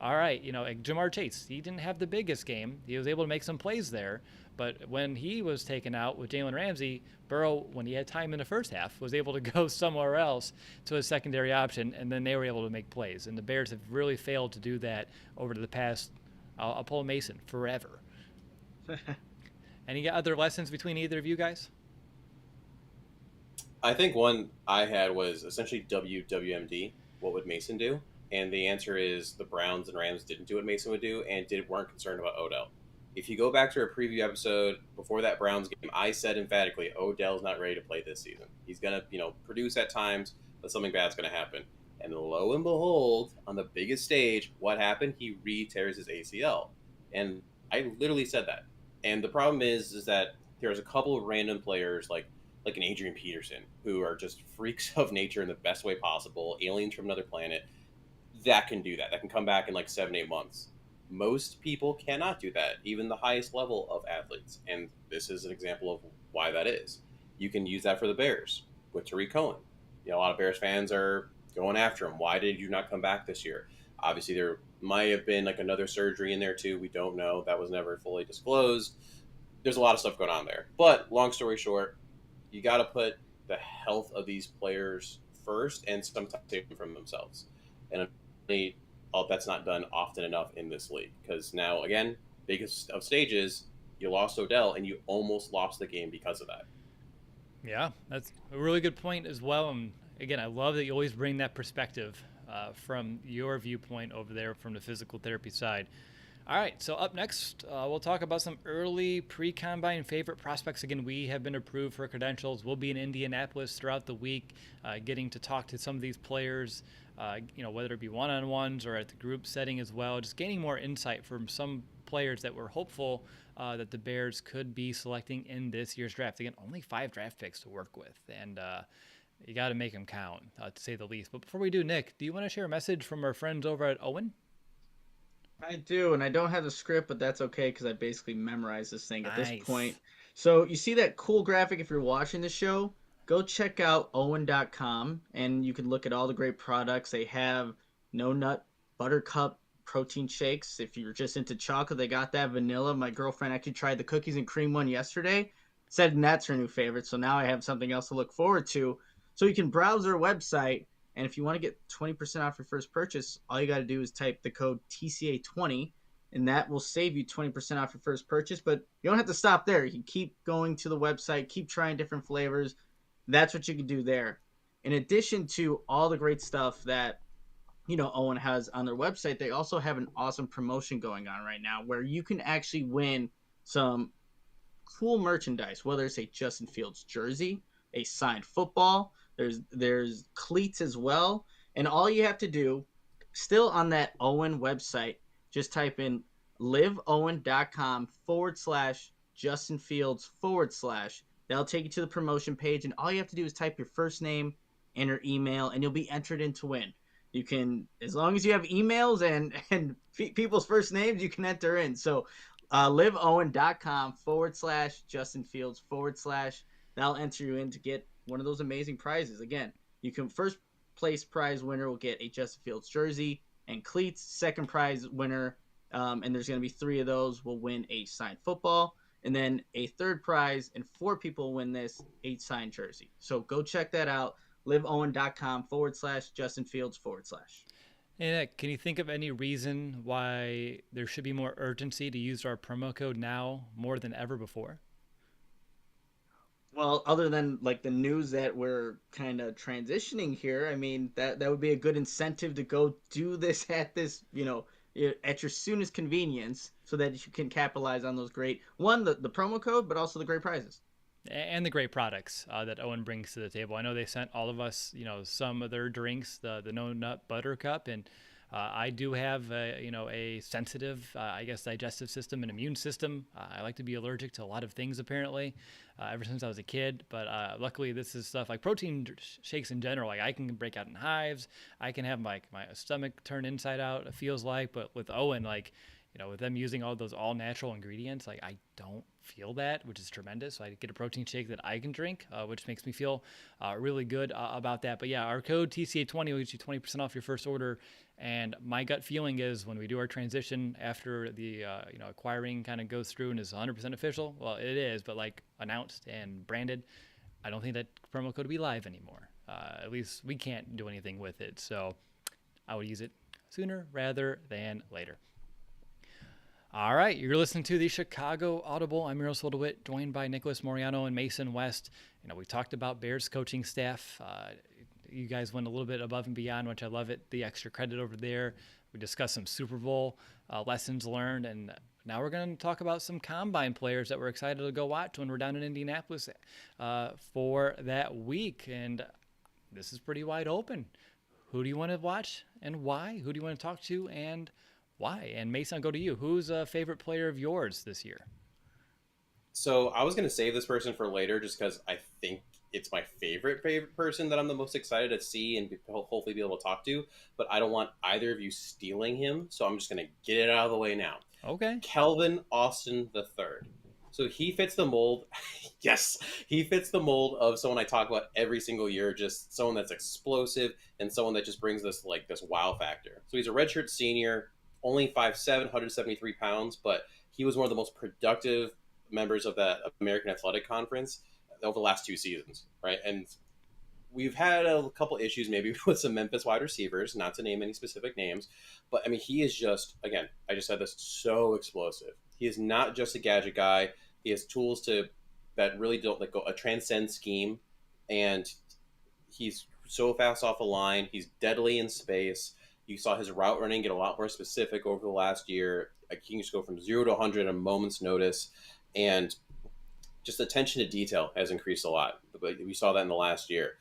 All right, like Jamar Chase, he didn't have the biggest game. He was able to make some plays there. But when he was taken out with Jalen Ramsey, Burrow, when he had time in the first half, was able to go somewhere else to a secondary option, and then they were able to make plays. And the Bears have really failed to do that over the past, I'll pull a Mason, forever. Any other lessons between either of you guys? I think one I had was essentially WWMD. What would Mason do? And the answer is the Browns and Rams didn't do what Mason would do and weren't concerned about Odell. If you go back to our preview episode before that Browns game, I said emphatically, Odell's not ready to play this season. He's going to, produce at times, but something bad's going to happen. And lo and behold, on the biggest stage, what happened? He re-tears his ACL. And I literally said that. And the problem is that there's a couple of random players like an Adrian Peterson who are just freaks of nature in the best way possible, aliens from another planet, that can do that. That can come back in 7-8 months. Most people cannot do that, even the highest level of athletes. And this is an example of why that is. You can use that for the Bears with Tariq Cohen. A lot of Bears fans are going after him. Why did you not come back this year? Obviously, there might have been another surgery in there too. We don't know. That was never fully disclosed. There's a lot of stuff going on there. But long story short, you got to put the health of these players first and sometimes take them from themselves. And that's not done often enough in this league, because now, again, biggest of stages, you lost Odell and you almost lost the game because of that. Yeah, that's a really good point as well. And again, I love that you always bring that perspective from your viewpoint over there from the physical therapy side. All right, so up next, we'll talk about some early pre-combine favorite prospects. Again, we have been approved for credentials. We'll be in Indianapolis throughout the week, getting to talk to some of these players, whether it be one-on-ones or at the group setting as well, just gaining more insight from some players that we're hopeful that the Bears could be selecting in this year's draft. Again, only 5 draft picks to work with, and you got to make them count, to say the least. But before we do, Nick, do you want to share a message from our friends over at Owen? I do, and I don't have the script, but that's okay because I basically memorized this thing at this Nice. point. So you see that cool graphic if you're watching the show? Go check out Owen.com, and you can look at all the great products. They have no nut buttercup protein shakes. If you're just into chocolate, they got that vanilla. My girlfriend actually tried the cookies and cream one yesterday. Said that's her new favorite. So now I have something else to look forward to. So you can browse their website, and if you want to get 20% off your first purchase, all you got to do is type the code TCA20, and that will save you 20% off your first purchase. But you don't have to stop there. You can keep going to the website, keep trying different flavors. That's what you can do there. In addition to all the great stuff that Owen has on their website, they also have an awesome promotion going on right now where you can actually win some cool merchandise, whether it's a Justin Fields jersey, a signed football. There's cleats as well, and all you have to do, still on that Owen website, just type in liveowen.com/Justin Fields /. That'll take you to the promotion page, and all you have to do is type your first name and your email, and you'll be entered in to win. You can, as long as you have emails and people's first names, you can enter in. So liveowen.com /Justin Fields /. That'll enter you in to get one of those amazing prizes. Again, you can, first place prize winner will get a Justin Fields jersey and cleats. Second prize winner, and there's going to be 3 of those, will win a signed football. And then a third prize, and 4 people win this, 8 signed jersey. So go check that out. liveowen.com /Justin Fields /. And can you think of any reason why there should be more urgency to use our promo code now more than ever before? Well, other than like the news that we're kind of transitioning here, I mean that would be a good incentive to go do this at this, at your soonest convenience, so that you can capitalize on those great the promo code, but also the great prizes and the great products that Owen brings to the table. I know they sent all of us, some of their drinks, the no nut butter cup, and I do have a sensitive, digestive system and immune system. I like to be allergic to a lot of things apparently, ever since I was a kid. But luckily, this is stuff like protein shakes in general. Like I can break out in hives. I can have my stomach turn inside out. It feels like, but with Owen, with them using all those all natural ingredients, like I don't feel that, which is tremendous. So I get a protein shake that I can drink, which makes me feel really good about that. But yeah, our code TCA20 will get you 20% off your first order. And my gut feeling is when we do our transition after the acquiring kind of goes through and is 100% official, well, it is, but like announced and branded, I don't think that promo code will be live anymore. At least we can't do anything with it. So I would use it sooner rather than later. All right, you're listening to the Chicago Audible. I'm Miroslav DeWitt, joined by Nicholas Moriano and Mason West. We talked about Bears coaching staff. You guys went a little bit above and beyond, which I love it. The extra credit over there. We discussed some Super Bowl lessons learned, and now we're going to talk about some combine players that we're excited to go watch when we're down in Indianapolis for that week. And this is pretty wide open. Who do you want to watch and why? Who do you want to talk to and why? And Mason, I'll go to you. Who's a favorite player of yours this year? So I was going to save this person for later just because I think it's my favorite person that I'm the most excited to see and hopefully be able to talk to. But I don't want either of you stealing him, so I'm just going to get it out of the way now. Okay. Kelvin Austin III. So he fits the mold. Yes, he fits the mold of someone I talk about every single year, just someone that's explosive and someone that just brings this wow factor. So he's a redshirt senior, only 5'7", 173 pounds, but he was one of the most productive members of that American Athletic Conference over the last 2 seasons, right? And we've had a couple issues maybe with some Memphis wide receivers, not to name any specific names, but I mean, he is just, again, I just said this, so explosive. He is not just a gadget guy. He has tools that really don't go a transcend scheme, and he's so fast off the line. He's deadly in space. You saw his route running get a lot more specific over the last year. He can just go from 0 to 100 at a moment's notice, and just attention to detail has increased a lot. We saw that in the last year.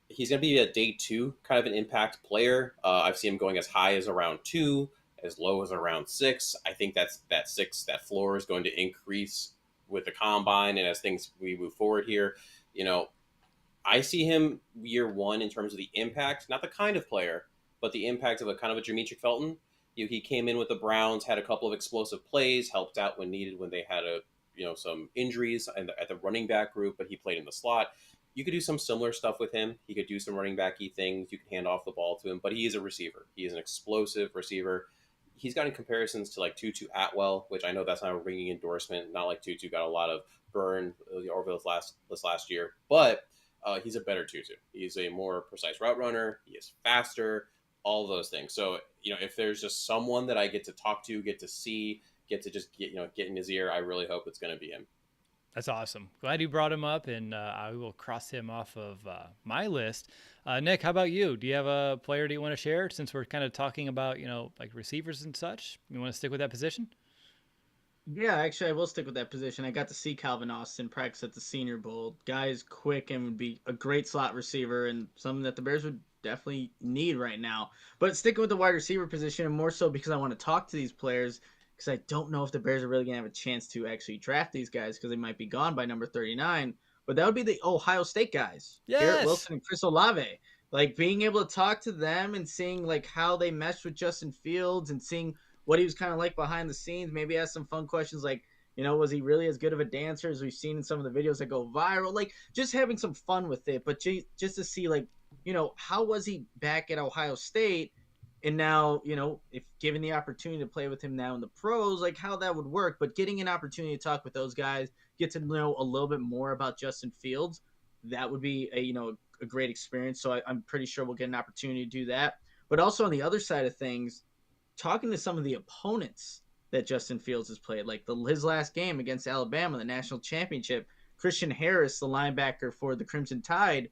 He's going to be a day 2 kind of an impact player. I've seen him going as high as around 2, as low as around 6. I think that floor is going to increase with the combine and as we move forward here. I see him year 1 in terms of the impact, not the kind of player, but the impact of a kind of a Demetric Felton. He came in with the Browns, had a couple of explosive plays, helped out when needed when they had some injuries at the running back group, but he played in the slot. You could do some similar stuff with him. He could do some running backy things. You can hand off the ball to him, but he is a receiver. He is an explosive receiver. he's gotten comparisons to like Tutu Atwell, which I know that's not a ringing endorsement. Not like Tutu got a lot of burn over this last year, but he's a better Tutu. He's a more precise route runner. He is faster. All those things. So if there's just someone that I get to talk to, get to see, get to just get in his ear, I really hope it's going to be him. That's awesome. Glad you brought him up, and I will cross him off of my list. Nick, how about you? Do you have a player that you want to share since we're kind of talking about, like receivers and such? You want to stick with that position? Yeah, actually, I will stick with that position. I got to see Calvin Austin practice at the Senior Bowl. Guy is quick and would be a great slot receiver and something that the Bears would definitely need right now. But sticking with the wide receiver position, and more so because I want to talk to these players, because I don't know if the Bears are really going to have a chance to actually draft these guys because they might be gone by number 39. But that would be the Ohio State guys, Garrett Yes. Wilson and Chris Olave. Like being able to talk to them and seeing like how they meshed with Justin Fields and seeing what he was kind of like behind the scenes. Maybe ask some fun questions like, was he really as good of a dancer as we've seen in some of the videos that go viral? Like just having some fun with it, but just to see like, how was he back at Ohio State? And now, if given the opportunity to play with him now in the pros, like how that would work, but getting an opportunity to talk with those guys, get to know a little bit more about Justin Fields, that would be a great experience. So I'm pretty sure we'll get an opportunity to do that. But also on the other side of things, talking to some of the opponents that Justin Fields has played, like his last game against Alabama, the national championship, Christian Harris, the linebacker for the Crimson Tide,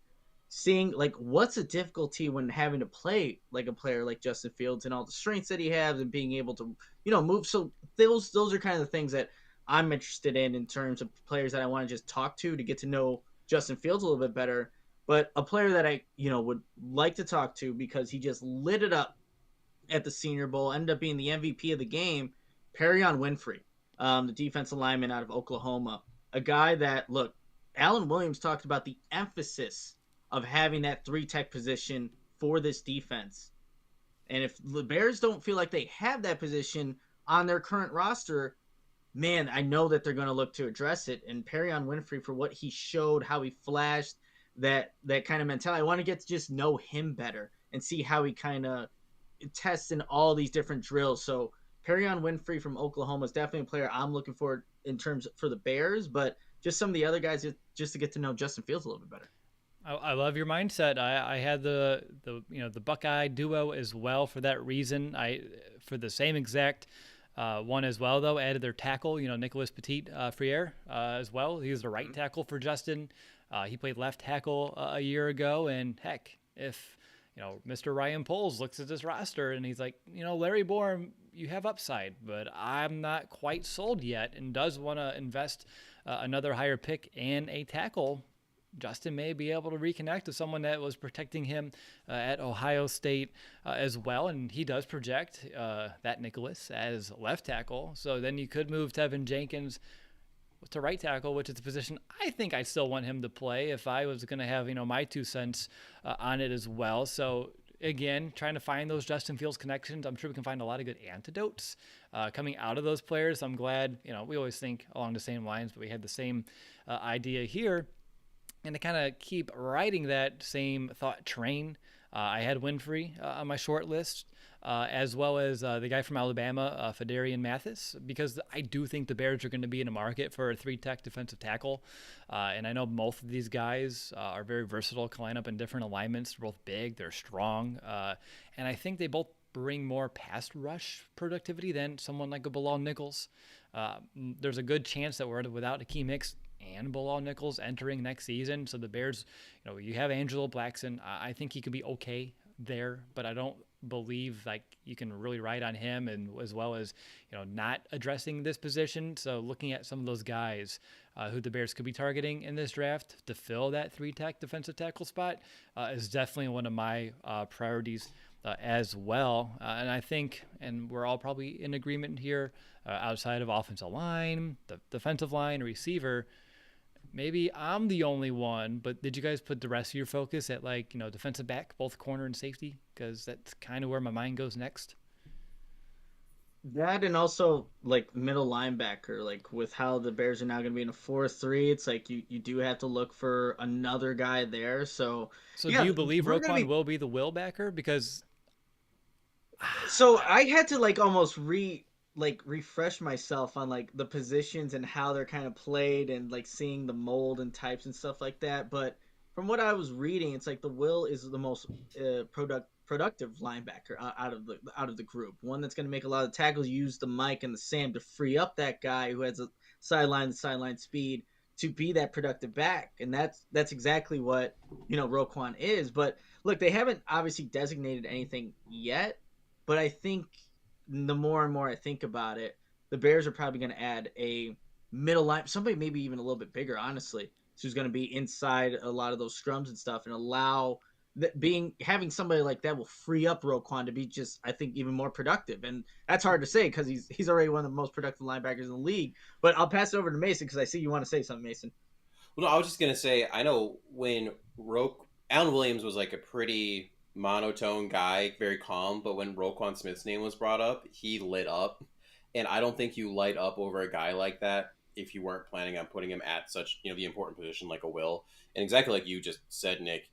seeing like what's a difficulty when having to play like a player like Justin Fields and all the strengths that he has and being able to, move. So those are kind of the things that I'm interested in terms of players that I want to just talk to get to know Justin Fields a little bit better. But a player that I, would like to talk to because he just lit it up at the Senior Bowl, ended up being the MVP of the game, Perion Winfrey, the defensive lineman out of Oklahoma. A guy that, look, Alan Williams talked about the emphasis of having that three-tech position for this defense. And if the Bears don't feel like they have that position on their current roster, man, I know that they're going to look to address it. And Perion Winfrey, for what he showed, how he flashed, that kind of mentality, I want to get to just know him better and see how he kind of tests in all these different drills. So Perion Winfrey from Oklahoma is definitely a player I'm looking for in terms for the Bears, but just some of the other guys just to get to know Justin Fields a little bit better. I love your mindset. I had the Buckeye duo as well for that reason. For the same exact one as well though, added their tackle, Nicholas Petit Friere as well. He was the right tackle for Justin. He played left tackle a year ago, and heck, if Mr. Ryan Poles looks at this roster and he's like, Larry Borom, you have upside, but I'm not quite sold yet, and does want to invest another higher pick and a tackle. Justin may be able to reconnect with someone that was protecting him at Ohio State as well, and he does project that Nicholas as left tackle. So then you could move Tevin Jenkins to right tackle, which is the position I think I still want him to play if I was going to have my 2 cents on it as well. So again, trying to find those Justin Fields connections. I'm sure we can find a lot of good antidotes coming out of those players. I'm glad we always think along the same lines, but we had the same idea here. And to kind of keep riding that same thought train, I had Winfrey on my short list, as well as the guy from Alabama, Fedarian Mathis, because I do think the Bears are going to be in a market for a 3-tech defensive tackle. And I know both of these guys are very versatile, can line up in different alignments. They're both big, they're strong. And I think they both bring more pass rush productivity than someone like a Bilal Nichols. There's a good chance that we're without Akeem Hicks and Bilal Nichols entering next season. So the Bears, you have Angelo Blackson. I think he could be okay there, but I don't believe like you can really ride on him, and as well as not addressing this position. So looking at some of those guys who the Bears could be targeting in this draft to fill that 3-tech defensive tackle spot is definitely one of my priorities as well. And I think, and we're all probably in agreement here, outside of offensive line, the defensive line, receiver, maybe I'm the only one, but did you guys put the rest of your focus at defensive back, both corner and safety? Because that's kind of where my mind goes next. That and also like middle linebacker, like with how the Bears are now going to be in a 4-3, it's like you do have to look for another guy there. So So do yeah, you believe we're going Roquan to be will be the will backer? Because So I had to like almost refresh myself on like the positions and how they're kind of played and like seeing the mold and types and stuff like that. But from what I was reading, it's like the Will is the most productive linebacker out of the group. One that's going to make a lot of tackles. Use the Mike and the Sam to free up that guy who has a sideline speed to be that productive back, and that's exactly what Roquan is. But look, they haven't obviously designated anything yet, but I think the more and more I think about it, the Bears are probably going to add a middle line, somebody maybe even a little bit bigger, honestly, who's going to be inside a lot of those scrums and stuff, and allow that having somebody like that will free up Roquan to be just, I think, even more productive. And that's hard to say because he's already one of the most productive linebackers in the league. But I'll pass it over to Mason because I see you want to say something, Mason. Well, no, I was just gonna say, I know when Alan Williams was like a pretty monotone guy, very calm, but when Roquan Smith's name was brought up, he lit up, and I don't think you light up over a guy like that if you weren't planning on putting him at such the important position like a Will. And exactly like you just said, Nick,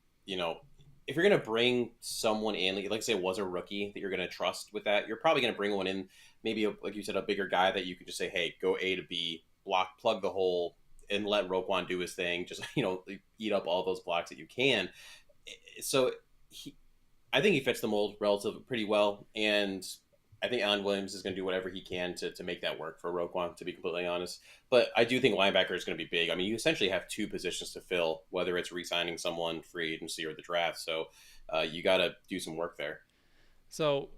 if you're gonna bring someone in, like say it was a rookie that you're gonna trust with that, you're probably gonna bring one in, maybe like you said, a bigger guy that you could just say, hey, go A to B, plug the hole, and let Roquan do his thing. Just eat up all those blocks that you can. So I think he fits the mold relatively pretty well, and I think Alan Williams is going to do whatever he can to make that work for Roquan. To be completely honest, but I do think linebacker is going to be big. I mean, you essentially have two positions to fill, whether it's re-signing someone free agency or the draft. So you got to do some work there. So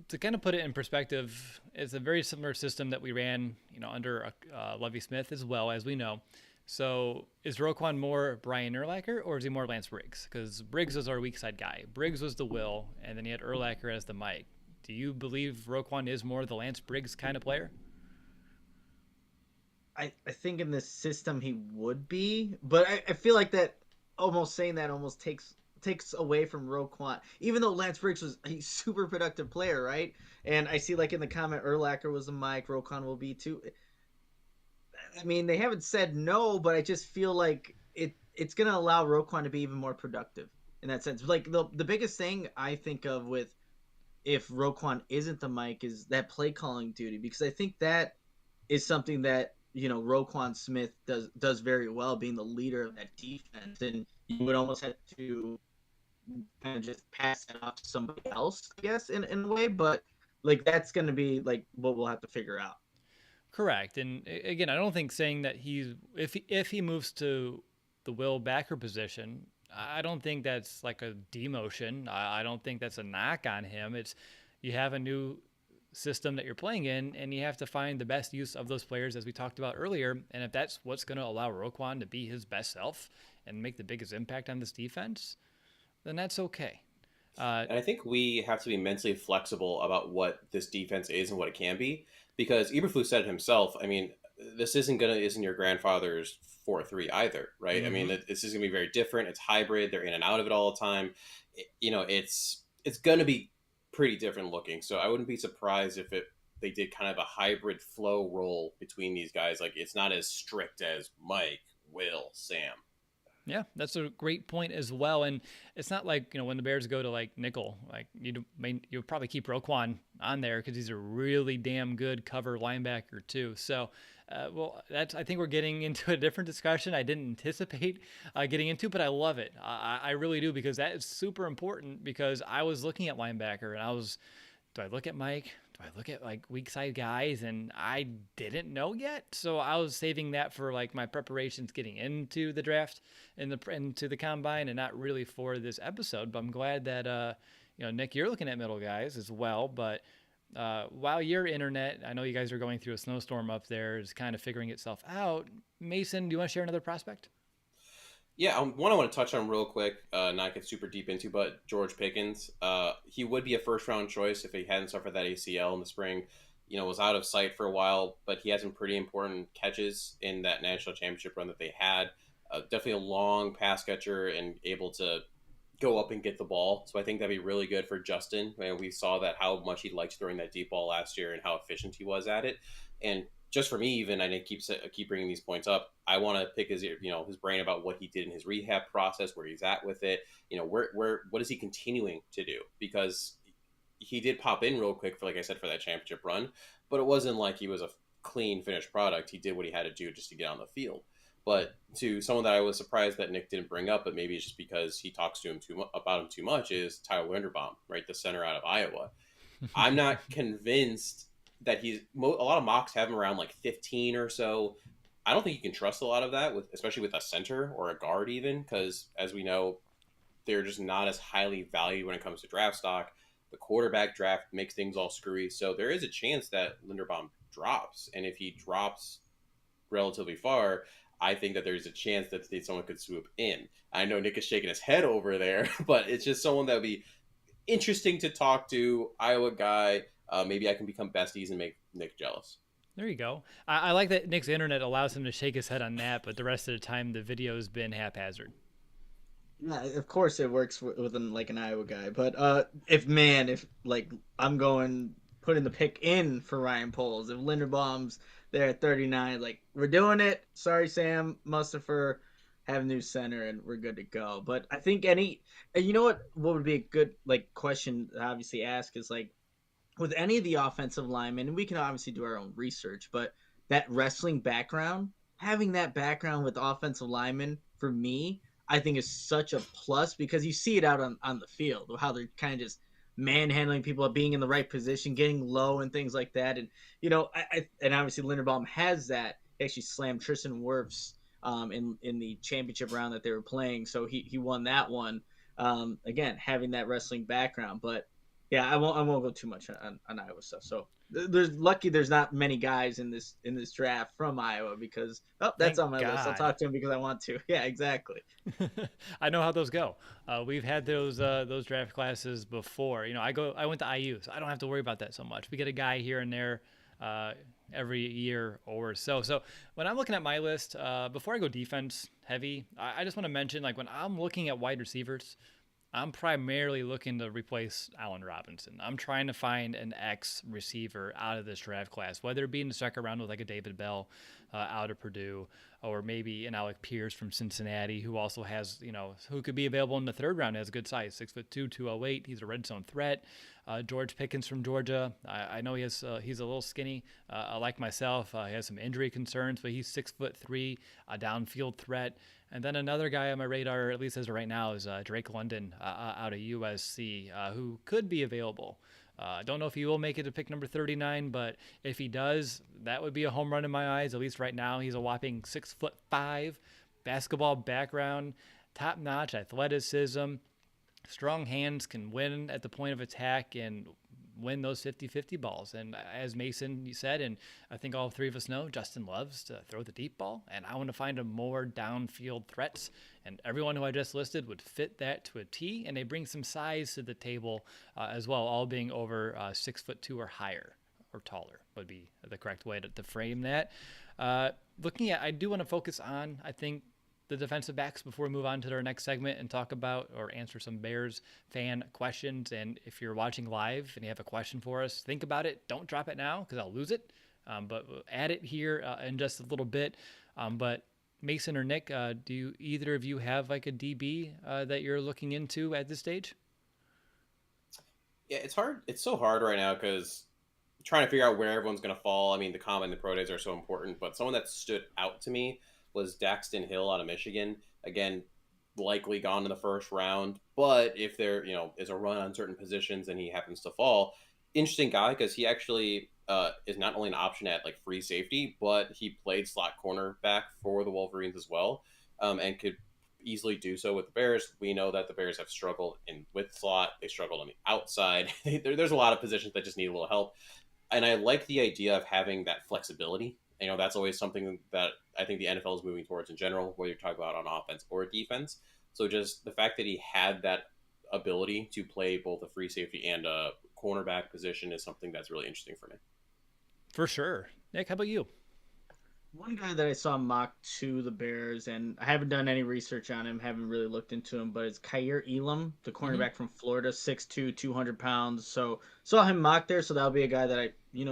to kind of put it in perspective, it's a very similar system that we ran, under Lovie Smith as well, as we know. So is Roquan more Brian Urlacher or is he more Lance Briggs? Because Briggs was our weak side guy. Briggs was the Will, and then he had Urlacher as the Mike. Do you believe Roquan is more the Lance Briggs kind of player? I think in this system he would be, but I feel like that almost saying that almost takes away from Roquan, even though Lance Briggs was a super productive player, right? And I see like in the comment, Urlacher was a Mike, Roquan will be too. I mean, they haven't said no, but I just feel like it's gonna allow Roquan to be even more productive in that sense. Like the biggest thing I think of with if Roquan isn't the Mike is that play calling duty, because I think that is something that Roquan Smith does very well, being the leader of that defense, and you would almost have to kind of just pass it off to somebody else, I guess, in a way. But like that's going to be like what we'll have to figure out. Correct. And again, I don't think saying that he's if he moves to the Will backer position, I don't think that's like a demotion. I don't think that's a knock on him. It's you have a new system that you're playing in, and you have to find the best use of those players, as we talked about earlier. And if that's what's going to allow Roquan to be his best self and make the biggest impact on this defense, then that's okay. And I think we have to be mentally flexible about what this defense is and what it can be, because Eberflus said it himself. I mean, this isn't your grandfather's 4-3 either, right? I mean, Mm-hmm. this is gonna be very different. It's hybrid. They're in and out of it all the time. It's gonna be pretty different looking. So I wouldn't be surprised if they did kind of a hybrid flow role between these guys. Like it's not as strict as Mike, Will, Sam. Yeah, that's a great point as well. And it's not like when the Bears go to like nickel, like you'll probably keep Roquan on there because he's a really damn good cover linebacker too. So, well, that's I think we're getting into a different discussion. I didn't anticipate getting into, but I love it. I really do because that is super important. Because I was looking at linebacker and do I look at Mike? Do I look at like weak side guys? And I didn't know yet. So I was saving that for like my preparations getting into the draft and into the combine and not really for this episode. But I'm glad that, Nick, you're looking at middle guys as well. But while your internet, I know you guys are going through a snowstorm up there, is kind of figuring itself out. Mason, do you want to share another prospect? Yeah, one I want to touch on real quick, not get super deep into, but George Pickens. He would be a first round choice if he hadn't suffered that ACL in the spring. Was out of sight for a while, but he had some pretty important catches in that national championship run that they had. Definitely a long pass catcher and able to go up and get the ball. So I think that'd be really good for Justin. And we saw that how much he liked throwing that deep ball last year and how efficient he was at it. And just for me, even I keep bringing these points up. I want to pick his brain about what he did in his rehab process, where he's at with it. Where what is he continuing to do? Because he did pop in real quick for, like I said, for that championship run, but it wasn't like he was a clean finished product. He did what he had to do just to get on the field. But to someone that I was surprised that Nick didn't bring up, but maybe it's just because he talks to him about him too much, is Tyler Linderbaum, right, the center out of Iowa. I'm not convinced that a lot of mocks have him around like 15 or so. I don't think you can trust a lot of that, especially with a center or a guard, even because as we know, they're just not as highly valued when it comes to draft stock. The quarterback draft makes things all screwy, so there is a chance that Linderbaum drops, and if he drops relatively far, I think that there's a chance that someone could swoop in. I know Nick is shaking his head over there, but it's just someone that would be interesting to talk to. Iowa guy. Maybe I can become besties and make Nick jealous. There you go. I like that Nick's internet allows him to shake his head on that, but the rest of the time the video's been haphazard. Yeah, of course it works with like an Iowa guy, but if like I'm going putting the pick in for Ryan Poles, if Linderbaum's there at 39, like we're doing it. Sorry, Sam Mustafer, have a new center and we're good to go. But I think you know what would be a good like question to obviously ask is like with any of the offensive linemen, and we can obviously do our own research, but that wrestling background, having that background with offensive linemen, for me, I think is such a plus because you see it out on the field, how they're kind of just manhandling people, being in the right position, getting low and things like that. And, and obviously Linderbaum has that. He actually slammed Tristan Wirfs in the championship round that they were playing. So he won that one. Again, having that wrestling background, but yeah, I won't go too much on Iowa stuff. So there's not many guys in this draft from Iowa because that's Thank on my list. I'll God. talk to him because I want to. Yeah, exactly. I know how those go. We've had those draft classes before. I went to IU, so I don't have to worry about that so much. We get a guy here and there every year or so. So when I'm looking at my list, before I go defense heavy, I just want to mention like when I'm looking at wide receivers, I'm primarily looking to replace Allen Robinson. I'm trying to find an X receiver out of this draft class, whether it be in the second round with like a David Bell out of Purdue, or maybe an Alec Pierce from Cincinnati, who also has, who could be available in the third round, has good size, 6'2", 208. He's a red zone threat. George Pickens from Georgia. I know he's a little skinny, like myself. He has some injury concerns, but he's 6'3", a downfield threat. And then another guy on my radar, at least as of right now, is Drake London out of USC, who could be available. I don't know if he will make it to pick number 39, but if he does, that would be a home run in my eyes. At least right now, he's a whopping 6'5", basketball background, top-notch athleticism, strong hands, can win at the point of attack, and win those 50-50 balls. And as Mason, you said, and I think all three of us know, Justin loves to throw the deep ball, and I want to find him more downfield threats. And everyone who I just listed would fit that to a T, and they bring some size to the table as well, all being over 6'2" or higher, or taller would be the correct way to frame that. Looking at, I do want to focus on, I think, the defensive backs before we move on to our next segment and talk about or answer some Bears fan questions. And if you're watching live and you have a question for us, think about it. Don't drop it now because I'll lose it. But we'll add it here in just a little bit. But Mason or Nick, do either of you have like a DB that you're looking into at this stage? Yeah, it's hard. It's so hard right now because trying to figure out where everyone's going to fall. I mean, the combine and the pro days are so important, but someone that stood out to me was Daxton Hill out of Michigan. Again, likely gone in the first round, but if there, is a run on certain positions and he happens to fall, interesting guy because he actually is not only an option at like free safety, but he played slot cornerback for the Wolverines as well, and could easily do so with the Bears. We know that the Bears have struggled with slot. They struggled on the outside. There's a lot of positions that just need a little help. And I like the idea of having that flexibility. That's always something that I think the NFL is moving towards in general, whether you're talking about on offense or defense. So just the fact that he had that ability to play both a free safety and a cornerback position is something that's really interesting for me. For sure. Nick, how about you? One guy that I saw mocked to the Bears, and I haven't done any research on him, haven't really looked into him, but it's Kaiir Elam, the cornerback from Florida, 6'2", 200 pounds. So saw him mocked there, so that'll be a guy that I,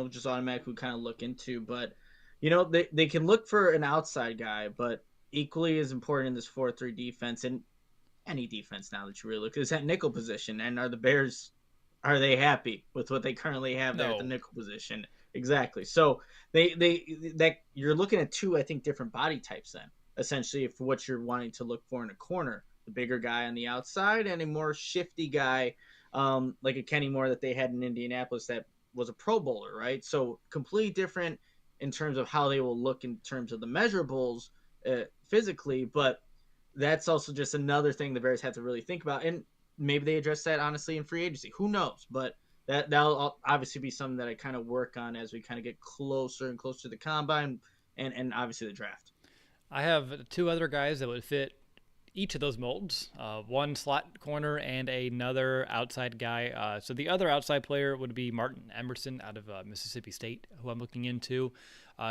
just automatically kind of look into. But, they can look for an outside guy, but equally as important in this 4-3 defense, and any defense now that you really look, is that nickel position. And are the Bears are they happy with what they currently have there at the No. nickel position? Exactly. So they that you're looking at two, I think, different body types then, essentially, for what you're wanting to look for in a corner. The bigger guy on the outside and a more shifty guy, like a Kenny Moore that they had in Indianapolis that was a Pro Bowler, right? So completely different in terms of how they will look in terms of the measurables physically, but that's also just another thing the Bears have to really think about. And maybe they address that honestly in free agency. Who knows? But that'll obviously be something that I kind of work on as we kind of get closer and closer to the combine and obviously the draft. I have two other guys that would fit each of those molds, one slot corner and another outside guy. So the other outside player would be Martin Emerson out of Mississippi State, who I'm looking into.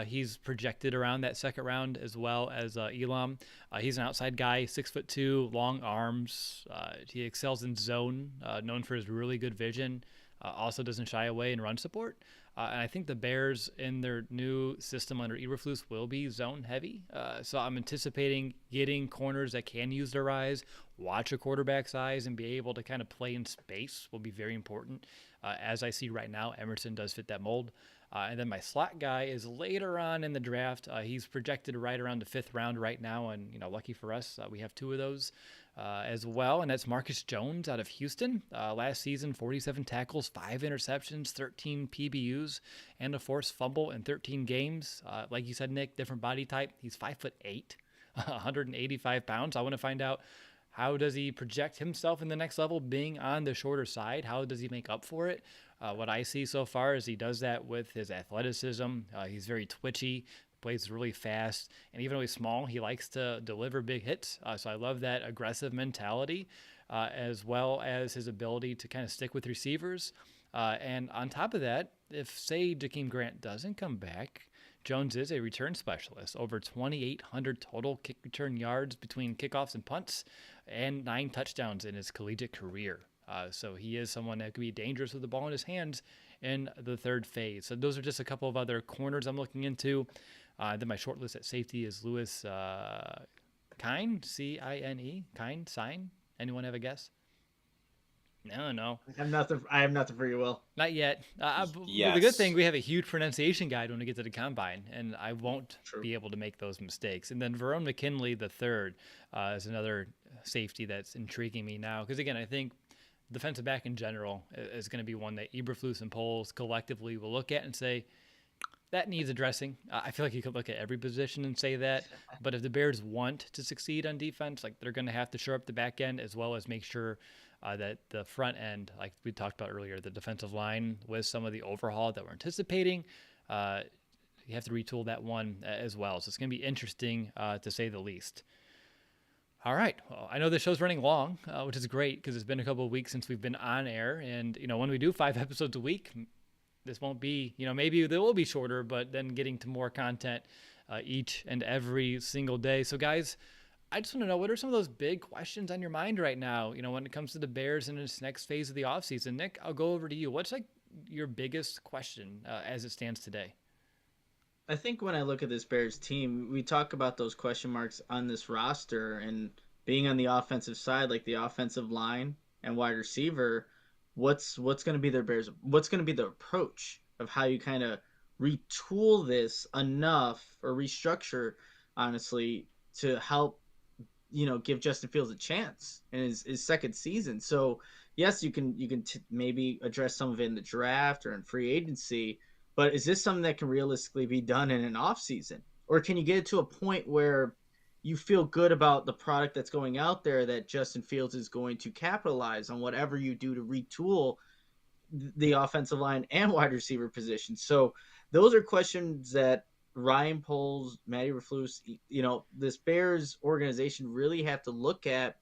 He's projected around that second round, as well as Elam. He's an outside guy, 6'2", long arms. He excels in zone, known for his really good vision. Also doesn't shy away in run support. And I think the Bears in their new system under Eberflus will be zone heavy. So I'm anticipating getting corners that can use their eyes, watch a quarterback's eyes, and be able to kind of play in space will be very important. As I see right now, Emerson does fit that mold. And then my slot guy is later on in the draft. He's projected right around the 5th round right now. And, lucky for us, we have two of those as well. And that's Marcus Jones out of Houston. Last season, 47 tackles, 5 interceptions, 13 PBUs, and a forced fumble in 13 games. Like you said, Nick, different body type. He's 5'8", 185 pounds. I want to find out, how does he project himself in the next level being on the shorter side? How does he make up for it? What I see so far is he does that with his athleticism. He's very twitchy, plays really fast, and even though he's small, he likes to deliver big hits. So I love that aggressive mentality, as well as his ability to kind of stick with receivers. And on top of that, if, say, Jakeem Grant doesn't come back, Jones is a return specialist. Over 2,800 total kick return yards between kickoffs and punts, and 9 touchdowns in his collegiate career. So he is someone that could be dangerous with the ball in his hands in the third phase. So those are just a couple of other corners I'm looking into. Then my short list at safety is Lewis Kine, Cine, Kine, Sign. Anyone have a guess? No. I have nothing for you, Will. Not yet. Yes. The good thing, we have a huge pronunciation guide when we get to the combine, and I won't True. be able to make those mistakes. And then Verone McKinley the third is another safety that's intriguing me now, because again, I think defensive back in general is going to be one that Eberflus and Poles collectively will look at and say, that needs addressing. I feel like you could look at every position and say that, but if the Bears want to succeed on defense, like, they're going to have to shore up the back end, as well as make sure that the front end, like we talked about earlier, the defensive line, with some of the overhaul that we're anticipating, you have to retool that one as well. So it's going to be interesting, to say the least. All right. Well, I know the show's running long, which is great because it's been a couple of weeks since we've been on air. And, when we do 5 episodes a week, this won't be, maybe they will be shorter, but then getting to more content each and every single day. So, guys, I just want to know, what are some of those big questions on your mind right now, when it comes to the Bears in this next phase of the offseason? Nick, I'll go over to you. What's your biggest question as it stands today? I think when I look at this Bears team, we talk about those question marks on this roster and being on the offensive side, like the offensive line and wide receiver. What's going to be their Bears? What's going to be the approach of how you kind of retool this enough or restructure, honestly, to help give Justin Fields a chance in his second season. So yes, you can maybe address some of it in the draft or in free agency. But is this something that can realistically be done in an off season? Or can you get it to a point where you feel good about the product that's going out there, that Justin Fields is going to capitalize on whatever you do to retool the offensive line and wide receiver position? So those are questions that Ryan Poles, Matty Eberflus, this Bears organization really have to look at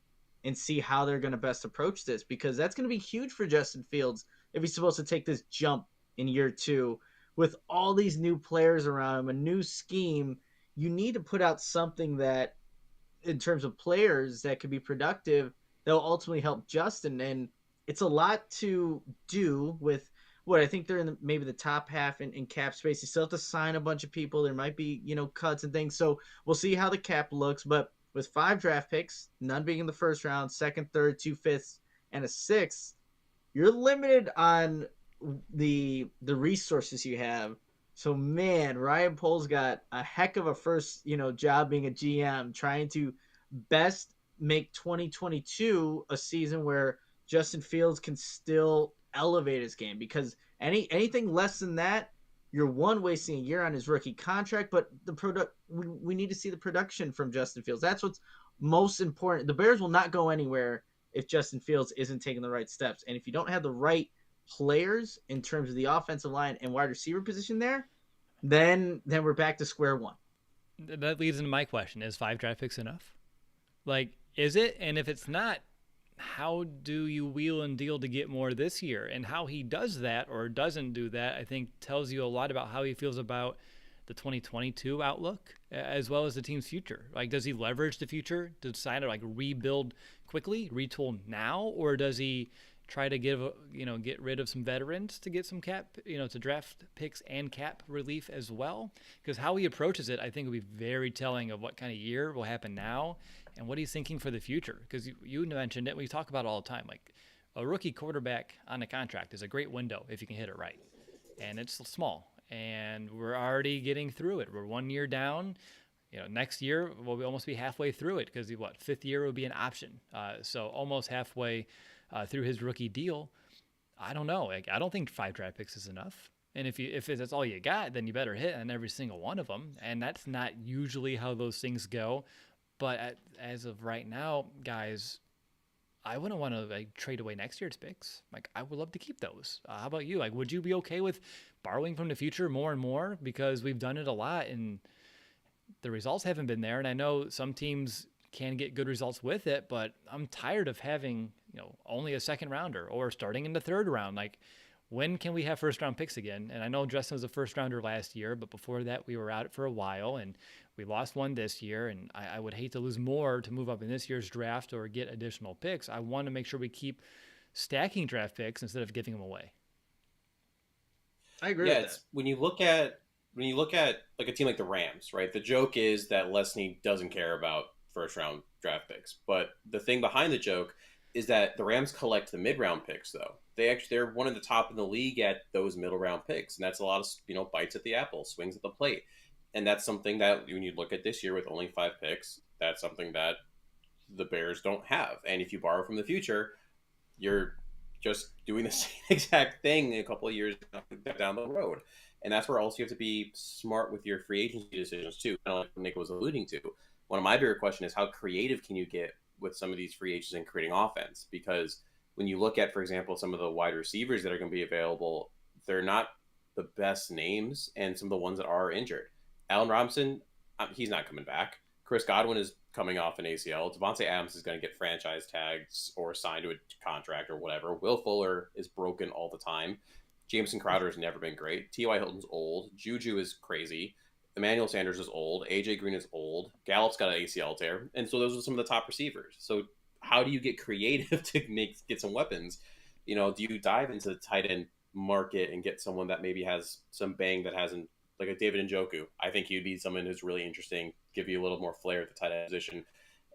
and see how they're going to best approach this, because that's going to be huge for Justin Fields if he's supposed to take this jump in year 2. With all these new players around him, a new scheme, you need to put out something that, in terms of players, that could be productive, that will ultimately help Justin. And it's a lot to do with what I think they're in maybe the top half in cap space. You still have to sign a bunch of people. There might be, cuts and things. So we'll see how the cap looks. But with 5 draft picks, none being in the first round, second, third, 2 fifths, and a 6th, you're limited on the resources you have. So man, Ryan Poles got a heck of a first, job being a GM, trying to best make 2022 a season where Justin Fields can still elevate his game, because anything less than that, you're wasting a year on his rookie contract. But we need to see the production from Justin Fields. That's what's most important. The Bears will not go anywhere if Justin Fields isn't taking the right steps. And if you don't have the right players in terms of the offensive line and wide receiver position there, then we're back to square one. That leads into my question: is 5 draft picks enough? Like, is it? And if it's not, how do you wheel and deal to get more this year? And how he does that or doesn't do that, I think, tells you a lot about how he feels about the 2022 outlook as well as the team's future. Like, does he leverage the future to decide to like rebuild quickly, retool now, or does he try to get rid of some veterans to get some cap, to draft picks and cap relief as well? Because how he approaches it, I think, will be very telling of what kind of year will happen now and what he's thinking for the future. Because you mentioned it, we talk about it all the time. Like, a rookie quarterback on a contract is a great window if you can hit it right, and it's small. And we're already getting through it. We're 1 year down. Next year we'll almost be halfway through it, because fifth year will be an option. So almost halfway through his rookie deal. I don't know. Like, I don't think 5 draft picks is enough. And if that's all you got, then you better hit on every single one of them. And that's not usually how those things go. But as of right now, guys, I wouldn't want to trade away next year's picks. Like, I would love to keep those. How about you? Like, would you be okay with borrowing from the future more and more? Because we've done it a lot and the results haven't been there. And I know some teams can get good results with it, but I'm tired of having, only a second rounder or starting in the third round. Like, when can we have first round picks again? And I know Justin was a first rounder last year, but before that we were out for a while and we lost one this year. And I would hate to lose more to move up in this year's draft or get additional picks. I want to make sure we keep stacking draft picks instead of giving them away. I agree Yeah, with it's that. when you look at like a team like the Rams, right? The joke is that Lesney doesn't care about first round draft picks, but the thing behind the joke is that the Rams collect the mid round picks. Though they're one of the top in the league at those middle round picks, and that's a lot of bites at the apple, swings at the plate, and that's something that when you look at this year with only 5 picks, that's something that the Bears don't have. And if you borrow from the future, you're just doing the same exact thing a couple of years down the road. And that's where also you have to be smart with your free agency decisions too. Kind of like Nick was alluding to. One of my bigger questions is how creative can you get with some of these free agents in creating offense? Because when you look at, for example, some of the wide receivers that are going to be available, they're not the best names, and some of the ones that are injured. Allen Robinson, he's not coming back. Chris Godwin is coming off an ACL. Devontae Adams is going to get franchise tags or signed to a contract or whatever. Will Fuller is broken all the time. Jameson Crowder has never been great. T.Y. Hilton's old. Juju is crazy. Emmanuel Sanders is old. A.J. Green is old. Gallup's got an ACL tear. And so those are some of the top receivers. So how do you get creative to get some weapons? Do you dive into the tight end market and get someone that maybe has some bang that hasn't, like a David Njoku? I think he'd be someone who's really interesting, give you a little more flair at the tight end position,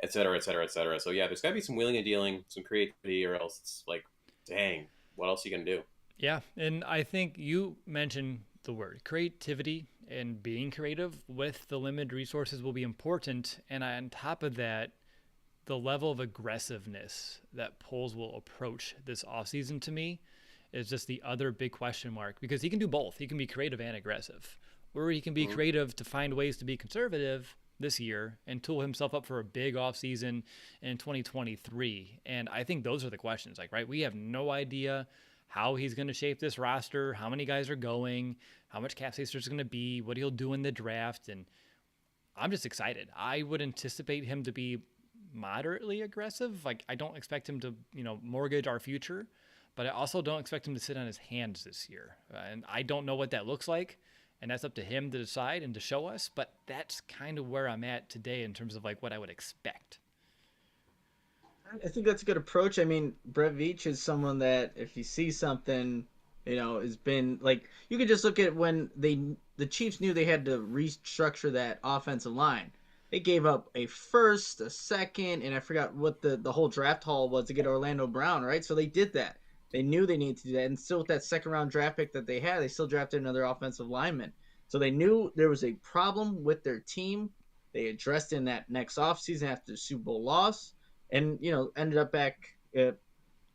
et cetera, et cetera, et cetera. So yeah, there's got to be some wheeling and dealing, some creativity, or else it's like, dang, what else are you going to do? Yeah, and I think you mentioned the word creativity, and being creative with the limited resources will be important. And on top of that, the level of aggressiveness that Poles will approach this offseason to me is just the other big question mark, because he can do both. He can be creative and aggressive, or he can be creative to find ways to be conservative this year and tool himself up for a big offseason in 2023. And I think those are the questions. Like, right, we have no idea how he's going to shape this roster, how many guys are going, how much cap space there's going to be, what he'll do in the draft. And I'm just excited. I would anticipate him to be moderately aggressive. Like, I don't expect him to, mortgage our future, but I also don't expect him to sit on his hands this year. And I don't know what that looks like. And that's up to him to decide and to show us. But that's kind of where I'm at today in terms of like what I would expect. I think that's a good approach. I mean, Brett Veach is someone that if he sees something, has been like, you could just look at when the Chiefs knew they had to restructure that offensive line. They gave up a first, a second, and I forgot what the whole draft haul was to get Orlando Brown, right? So they did that. They knew they needed to do that, and still with that second round draft pick that they had, they still drafted another offensive lineman. So they knew there was a problem with their team. They addressed in that next offseason after the Super Bowl loss, and ended up back in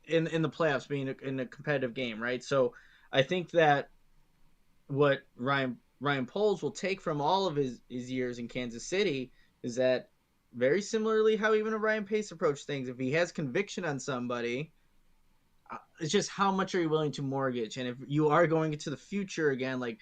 the playoffs, being in a competitive game, right? So I think that what Ryan Poles will take from all of his years in Kansas City is that very similarly how even a Ryan Pace approached things. If he has conviction on somebody, it's just how much are you willing to mortgage? And if you are going into the future again, like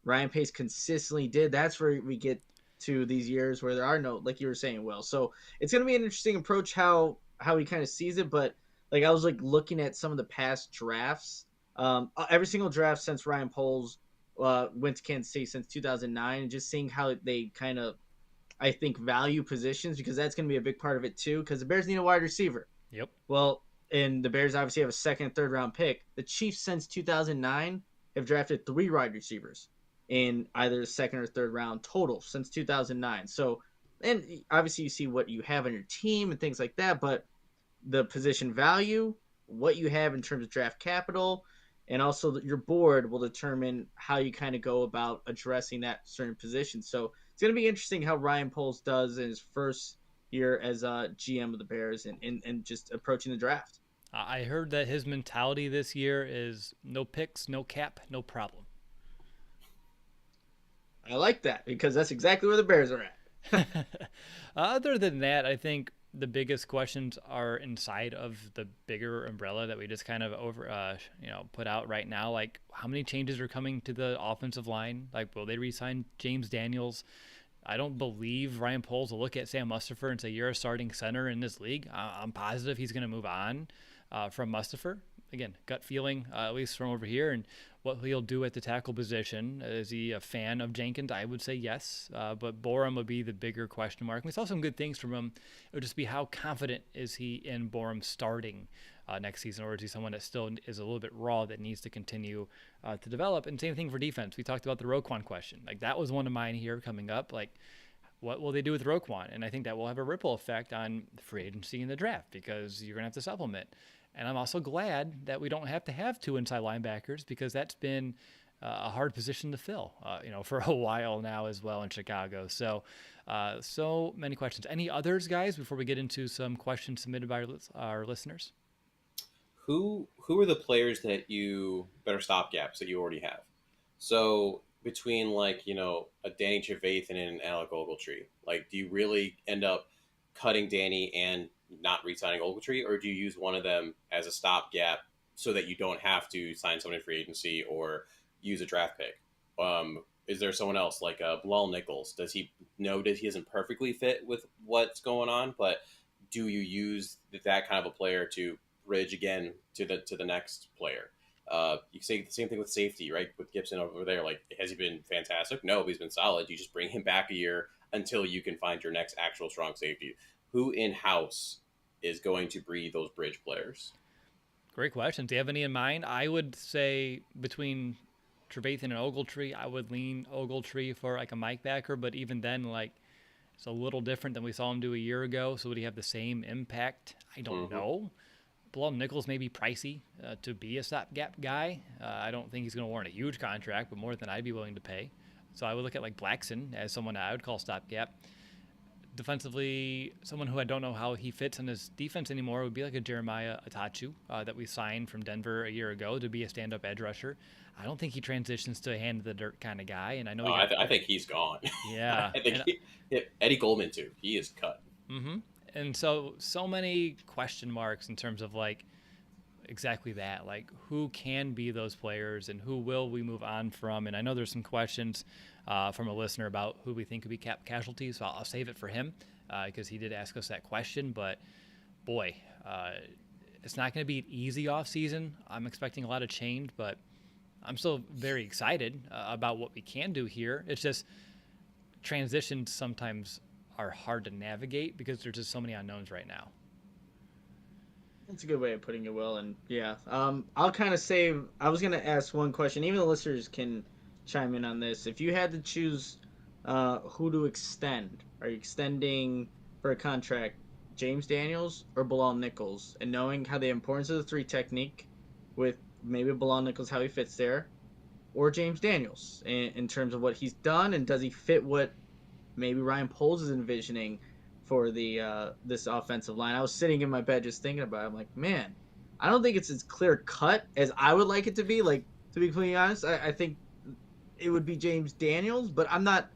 Ryan Pace consistently did, that's where we get to these years where there are no, like you were saying, Will. So it's gonna be an interesting approach how he kind of sees it. But like I was like looking at some of the past drafts, every single draft since Ryan Poles went to Kansas City since 2009, and just seeing how they kind of I think value positions, because that's going to be a big part of it too. Because the Bears need a wide receiver. Yep. Well, and the Bears obviously have a second and third round pick. The Chiefs since 2009 have drafted 3 wide receivers in either the second or third round total since 2009. So, and obviously you see what you have on your team and things like that, but the position value, what you have in terms of draft capital, and also your board will determine how you kind of go about addressing that certain position. So it's going to be interesting how Ryan Poles does in his first year as a GM of the Bears and just approaching the draft. I heard that his mentality this year is no picks, no cap, no problem. I like that because that's exactly where the Bears are at. Other than that, I think the biggest questions are inside of the bigger umbrella that we just kind of put out right now. Like, how many changes are coming to the offensive line? Like, will they re-sign James Daniels? I don't believe Ryan Poles will look at Sam Mustipher and say, you're a starting center in this league. I'm positive he's going to move on from Mustipher. Again, gut feeling, at least from over here, and what he'll do at the tackle position. Is he a fan of Jenkins? I would say yes, but Borum would be the bigger question mark. We saw some good things from him. It would just be how confident is he in Borum starting next season, or is he someone that still is a little bit raw that needs to continue to develop? And same thing for defense. We talked about the Roquan question. Like, that was one of mine here coming up. Like, what will they do with Roquan? And I think that will have a ripple effect on free agency in the draft because you're going to have to supplement. And I'm also glad that we don't have to have 2 inside linebackers because that's been a hard position to fill, for a while now as well in Chicago. So, so many questions. Any others, guys, before we get into some questions submitted by our listeners? Who are the players that you better stopgaps that you already have? So between a Danny Trevathan and an Alec Ogletree, like, do you really end up cutting Danny and not re-signing Ogletree, or do you use one of them as a stopgap so that you don't have to sign someone in free agency or use a draft pick? Is there someone else like Bilal Nichols? Does he know that he isn't perfectly fit with what's going on, but do you use that kind of a player to bridge again to the next player? You can say the same thing with safety, right? With Gibson over there, like, has he been fantastic? No, but he's been solid. You just bring him back a year until you can find your next actual strong safety. Who in-house is going to breed those bridge players? Great question. Do you have any in mind? I would say between Trevathan and Ogletree, I would lean Ogletree for like a Mike backer, but even then, like, it's a little different than we saw him do a year ago. So would he have the same impact? I don't know. Bilal Nichols may be pricey to be a stopgap guy. I don't think he's going to warrant a huge contract, but more than I'd be willing to pay. So I would look at like Blackson as someone I would call stopgap. Defensively, someone who I don't know how he fits in his defense anymore would be like a Jeremiah Atachu that we signed from Denver a year ago to be a stand-up edge rusher. I don't think he transitions to a hand-to-the-dirt kind of guy, and I know. I think he's gone. Yeah, I think Eddie Goldman too. He is cut. Mm-hmm. And so many question marks in terms of like exactly that, like who can be those players and who will we move on from. And I know there's some questions from a listener about who we think could be cap casualties, so I'll save it for him because he did ask us that question. But boy, it's not going to be an easy off season. I'm expecting a lot of change, but I'm still very excited about what we can do here. It's just transitions sometimes are hard to navigate because there's just so many unknowns right now. That's a good way of putting it, Will. And yeah, I'll kind of save. I was gonna ask one question. Even the listeners can chime in on this. If you had to choose who to extend, are you extending for a contract James Daniels or Bilal Nichols? And knowing how the importance of the 3 technique with maybe Bilal Nichols, how he fits there, or James Daniels in terms of what he's done, and does he fit what maybe Ryan Poles is envisioning for the this offensive line. I was sitting in my bed just thinking about it. I'm like, man, I don't think it's as clear cut as I would like it to be. Like, to be completely honest, I think it would be James Daniels, but I'm not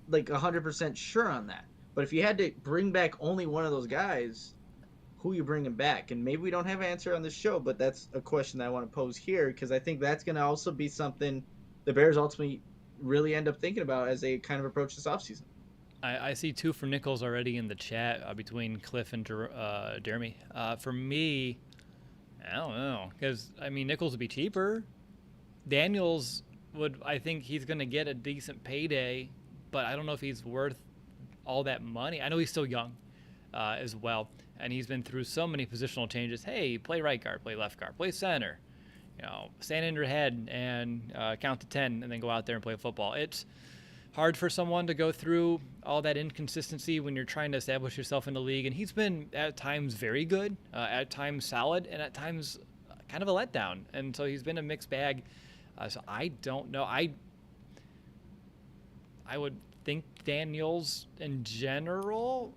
like 100% sure on that. But if you had to bring back only one of those guys, who you bringing back? And maybe we don't have an answer on this show, but that's a question that I want to pose here because I think that's going to also be something the Bears ultimately really end up thinking about as they kind of approach this offseason. I see two for Nichols already in the chat between Cliff and Jeremy. For me, I don't know because I mean Nichols would be cheaper. Daniels I think he's going to get a decent payday, but I don't know if he's worth all that money. I know he's still young as well, and he's been through so many positional changes. Hey, play right guard, play left guard, play center. Stand in your head and count to 10 and then go out there and play football. It's hard for someone to go through all that inconsistency when you're trying to establish yourself in the league. And he's been at times very good, at times solid, and at times kind of a letdown. And so he's been a mixed bag. So I don't know. I would think Daniels in general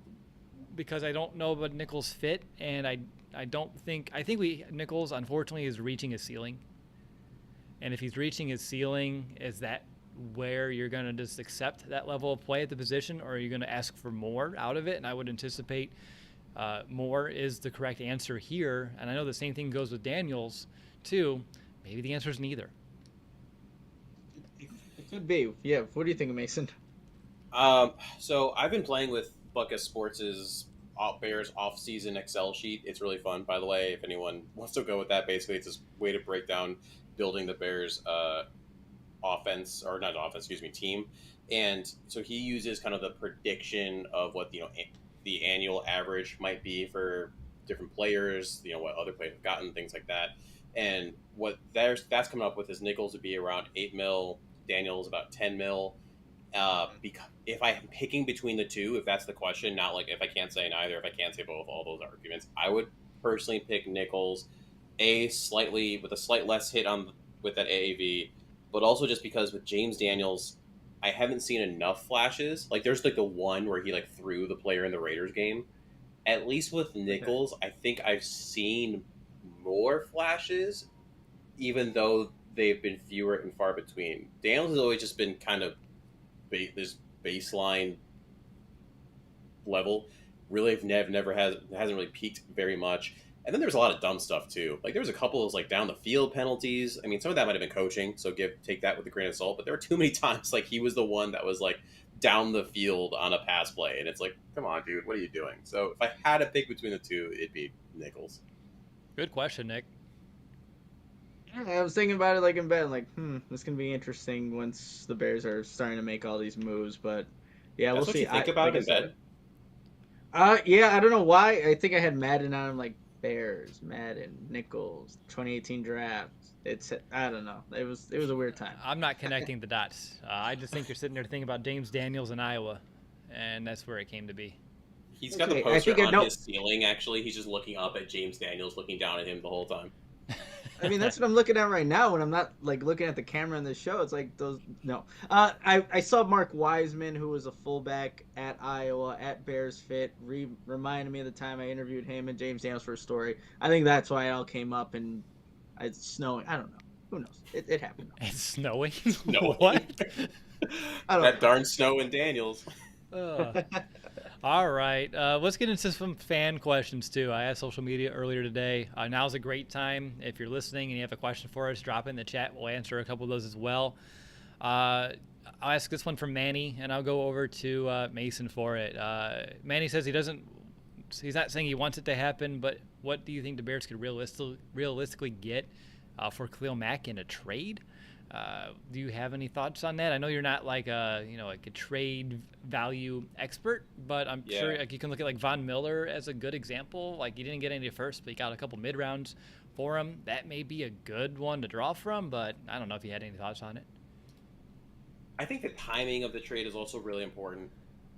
because I don't know about Nichols' fit, and I think Nichols unfortunately is reaching his ceiling. And if he's reaching his ceiling, is that where you're going to just accept that level of play at the position, or are you going to ask for more out of it? And I would anticipate more is the correct answer here. And I know the same thing goes with Daniels too. Maybe the answer is neither. It could be. Yeah. What do you think, Mason? So I've been playing with Buckus Sports' Bears off-season Excel sheet. It's really fun, by the way. If anyone wants to go with that, basically it's this way to break down building the Bears team. And so he uses kind of the prediction of what the annual average might be for different players, what other players have gotten, things like that. And what that's coming up with is Nichols would be around 8 mil, Daniels about 10 mil. Because if I'm picking between the two, if that's the question, not like if I can't say neither, if I can't say both, all those arguments, I would personally pick Nichols, with a slight less hit with that AAV, but also just because with James Daniels, I haven't seen enough flashes. Like there's like the one where he like threw the player in the Raiders game. At least with Nichols, I think I've seen more flashes, even though they've been fewer and far between. Daniels has always just been kind of this baseline level. Really, hasn't really peaked very much. And then there's a lot of dumb stuff too. Like there was a couple of like down the field penalties. I mean, some of that might have been coaching, so take that with a grain of salt. But there were too many times like he was the one that was like down the field on a pass play, and it's like, come on, dude, what are you doing? So if I had to pick between the two, it'd be Nichols. Good question, Nick. I was thinking about it like in bed, like, this can be interesting once the Bears are starting to make all these moves. But yeah, That's we'll what see. you think about in bed. Yeah, I don't know why. I think I had Madden on. I'm like Bears, Madden, Nichols, 2018 draft. I don't know. It was a weird time. I'm not connecting the dots. I just think you're sitting there thinking about James Daniels in Iowa, and that's where it came to be. He's got the poster on his ceiling. Actually, he's just looking up at James Daniels, looking down at him the whole time. I mean, that's what I'm looking at right now when I'm not like looking at the camera in the show. It's like those. No, I saw Mark Wiseman, who was a fullback at Iowa at Bears Fit, reminded me of the time I interviewed him and James Daniels for a story. I think that's why it all came up, and it's snowing. I don't know. Who knows? It happened. It's snowing. What? I don't that know. darn snow in Daniels. All right, let's get into some fan questions too. I asked social media earlier today. Now's a great time. If you're listening and you have a question for us, drop it in the chat. We'll answer a couple of those as well. I'll ask this one from Manny, and I'll go over to Mason for it. Manny says he's not saying he wants it to happen, but what do you think the Bears could realistically get for Khalil Mack in a trade? Do you have any thoughts on that? I know you're not like a trade value expert, but I'm sure like you can look at like Von Miller as a good example. Like you didn't get any first, but you got a couple mid rounds for him. That may be a good one to draw from, but I don't know if you had any thoughts on it. I think the timing of the trade is also really important.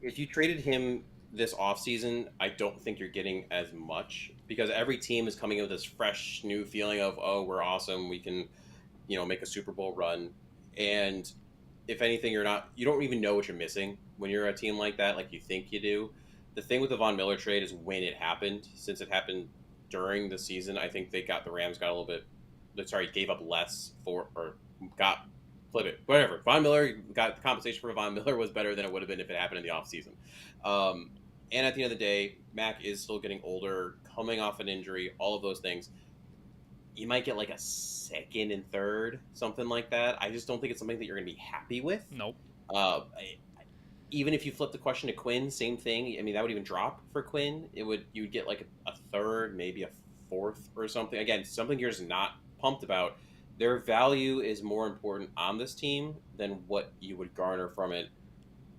If you traded him this offseason, I don't think you're getting as much because every team is coming in with this fresh new feeling of, oh, we're awesome. We can, make a Super Bowl run. And if anything, you don't even know what you're missing when you're a team like that, like you think you do. The thing with the Von Miller trade is when it happened. Since it happened during the season, I think the Rams got a little bit, sorry, gave up less or got, flip it, whatever. Von Miller got the compensation for Von Miller was better than it would have been if it happened in the offseason. Um, and at the end of the day, Mac is still getting older, coming off an injury, all of those things. You might get like a second and third, something like that. I just don't think it's something that you're going to be happy with. Nope. Uh, Even if you flip the question to Quinn, same thing. I mean, that would even drop for Quinn. You would get like a third, maybe a fourth or something. Again, something you're just not pumped about. Their value is more important on this team than what you would garner from it,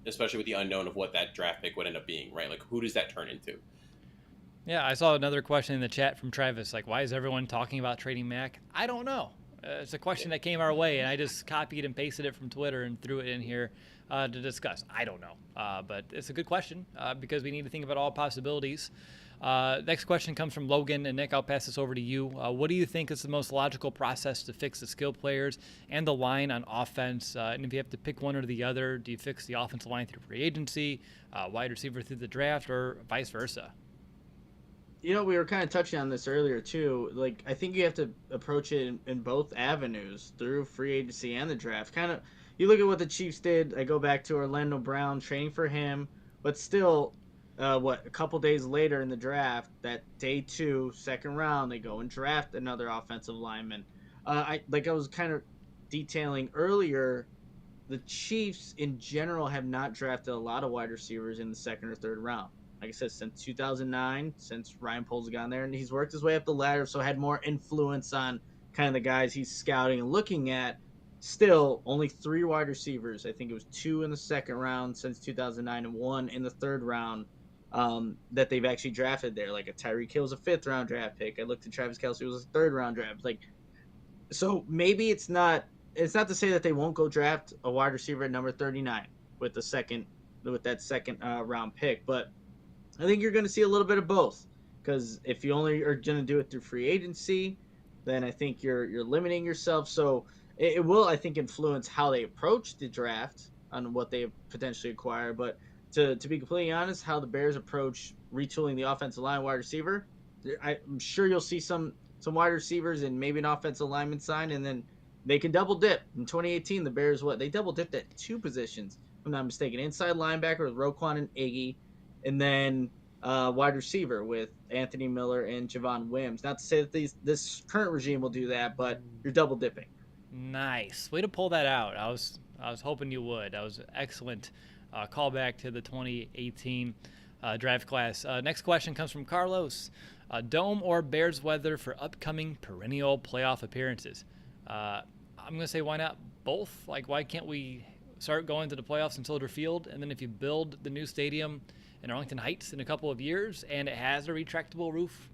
especially with the unknown of what that draft pick would end up being, right? Like, who does that turn into? Yeah, I saw another question in the chat from Travis, like, why is everyone talking about trading Mac? I don't know. It's a question that came our way, and I just copied and pasted it from Twitter and threw it in here to discuss. I don't know, but it's a good question because we need to think about all possibilities. Next question comes from Logan, and Nick, I'll pass this over to you. What do you think is the most logical process to fix the skill players and the line on offense? And if you have to pick one or the other, do you fix the offensive line through free agency, wide receiver through the draft, or vice versa? We were kind of touching on this earlier too. Like, I think you have to approach it in both avenues, through free agency and the draft. Kind of, you look at what the Chiefs did. I go back to Orlando Brown, training for him, but still, a couple days later in the draft, that day 2, second round, they go and draft another offensive lineman. I was kind of detailing earlier, the Chiefs in general have not drafted a lot of wide receivers in the second or third round. Like I said, since 2009, since Ryan Poles got there, and he's worked his way up the ladder, so had more influence on kind of the guys he's scouting and looking at. Still, only 3 wide receivers. I think it was 2 in the second round since 2009 and 1 in the third round that they've actually drafted there. Like a Tyreek Hill was a 5th-round draft pick. I looked at Travis Kelce, was a 3rd-round draft. Like, so maybe it's not to say that they won't go draft a wide receiver at number 39 with that second round pick, but I think you're going to see a little bit of both, because if you only are going to do it through free agency, then I think you're limiting yourself. So it will, I think, influence how they approach the draft on what they potentially acquire. But to be completely honest, how the Bears approach retooling the offensive line, wide receiver, I'm sure you'll see some wide receivers and maybe an offensive lineman sign, and then they can double dip. In 2018, the Bears, they double dipped at 2 positions, if I'm not mistaken, inside linebacker with Roquan and Iggy, and then wide receiver with Anthony Miller and Javon Wims. Not to say that this current regime will do that, but you're double dipping. Nice way to pull that out. I was hoping you would. That was an excellent callback to the 2018 draft class. Next question comes from Carlos. Dome or Bears weather for upcoming perennial playoff appearances? I'm gonna say, why not both? Like, why can't we start going to the playoffs in Soldier Field, and then if you build the new stadium in Arlington Heights in a couple of years and it has a retractable roof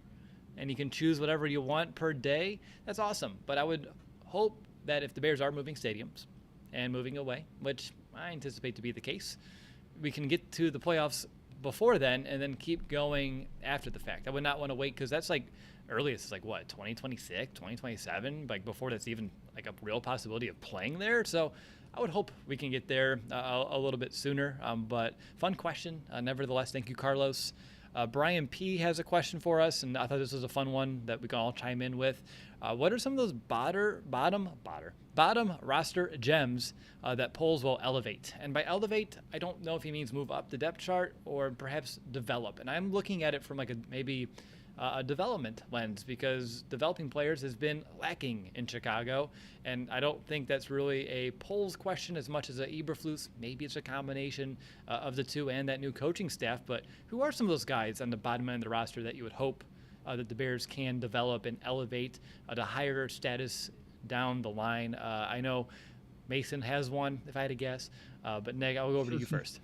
and you can choose whatever you want per day, that's awesome. But I would hope that if the Bears are moving stadiums and moving away, which I anticipate to be the case, we can get to the playoffs before then and then keep going after the fact. I would not want to wait, because that's like earliest is like what, 2026, 2027, like before that's even like a real possibility of playing there. So I would hope we can get there a little bit sooner. But fun question, nevertheless. Thank you, Carlos. Brian P. has a question for us, and I thought this was a fun one that we can all chime in with. What are some of those bottom roster gems that Poles will elevate? And by elevate, I don't know if he means move up the depth chart or perhaps develop. And I'm looking at it from like maybe a development lens, because developing players has been lacking in Chicago, and I don't think that's really a Poles question as much as a Eberflus. Maybe it's a combination of the two and that new coaching staff. But who are some of those guys on the bottom end of the roster that you would hope that the Bears can develop and elevate to higher status down the line? I know Mason has one, if I had to guess, but Neg, I'll go over to you first.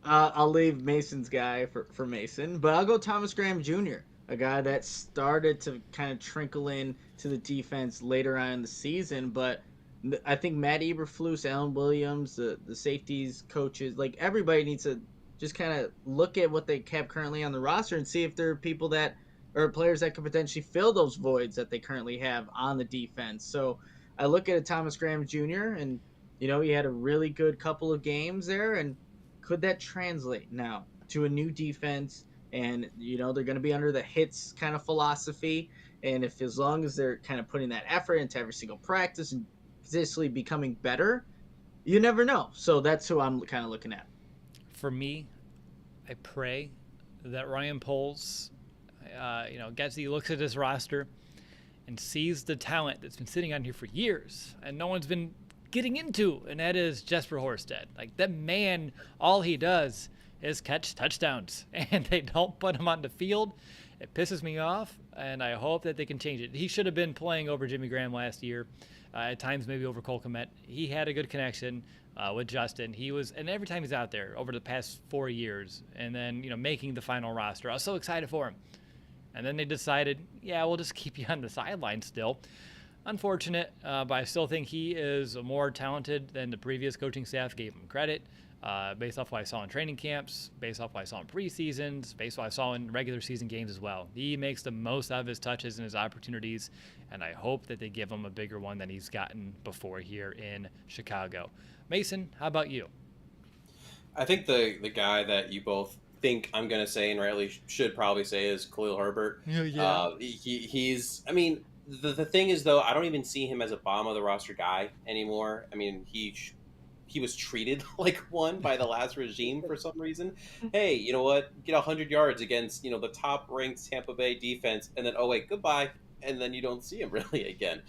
I'll leave Mason's guy for Mason, but I'll go Thomas Graham Jr., a guy that started to kind of trickle in to the defense later on in the season. But I think Matt Eberflus, Alan Williams, the safeties, coaches, like everybody needs to just kind of look at what they have currently on the roster and see if there are people that or players that could potentially fill those voids that they currently have on the defense. So I look at a Thomas Graham Jr. and he had a really good couple of games there, and could that translate now to a new defense? And they're going to be under the hits kind of philosophy, and if as long as they're kind of putting that effort into every single practice and consistently becoming better, you never know. So that's who I'm kind of looking at. For me, I pray that Ryan Poles, looks at his roster and sees the talent that's been sitting on here for years and no one's been getting into, and that is Jesper Horsted. Like, that man, all he does is catch touchdowns, and they don't put him on the field. It pisses me off, and I hope that they can change it. He should have been playing over Jimmy Graham last year, at times maybe over Cole Kmet. He had a good connection with Justin. And every time he's out there over the past 4 years, and then making the final roster, I was so excited for him. And then they decided, yeah, we'll just keep you on the sideline still. Unfortunate, but I still think he is more talented than the previous coaching staff gave him credit. Based off what I saw in training camps, based off what I saw in preseasons, based off what I saw in regular season games as well. He makes the most out of his touches and his opportunities, and I hope that they give him a bigger one than he's gotten before here in Chicago. Mason, how about you? I think the guy that you both think I'm going to say and rightly should probably say is Khalil Herbert. Yeah. He's, I mean, the thing is, though, I don't even see him as a bottom of the roster guy anymore. I mean, he was treated like one by the last regime for some reason. Hey, you know what? Get 100 yards against the top ranked Tampa Bay defense, and then wait, goodbye, and then you don't see him really again.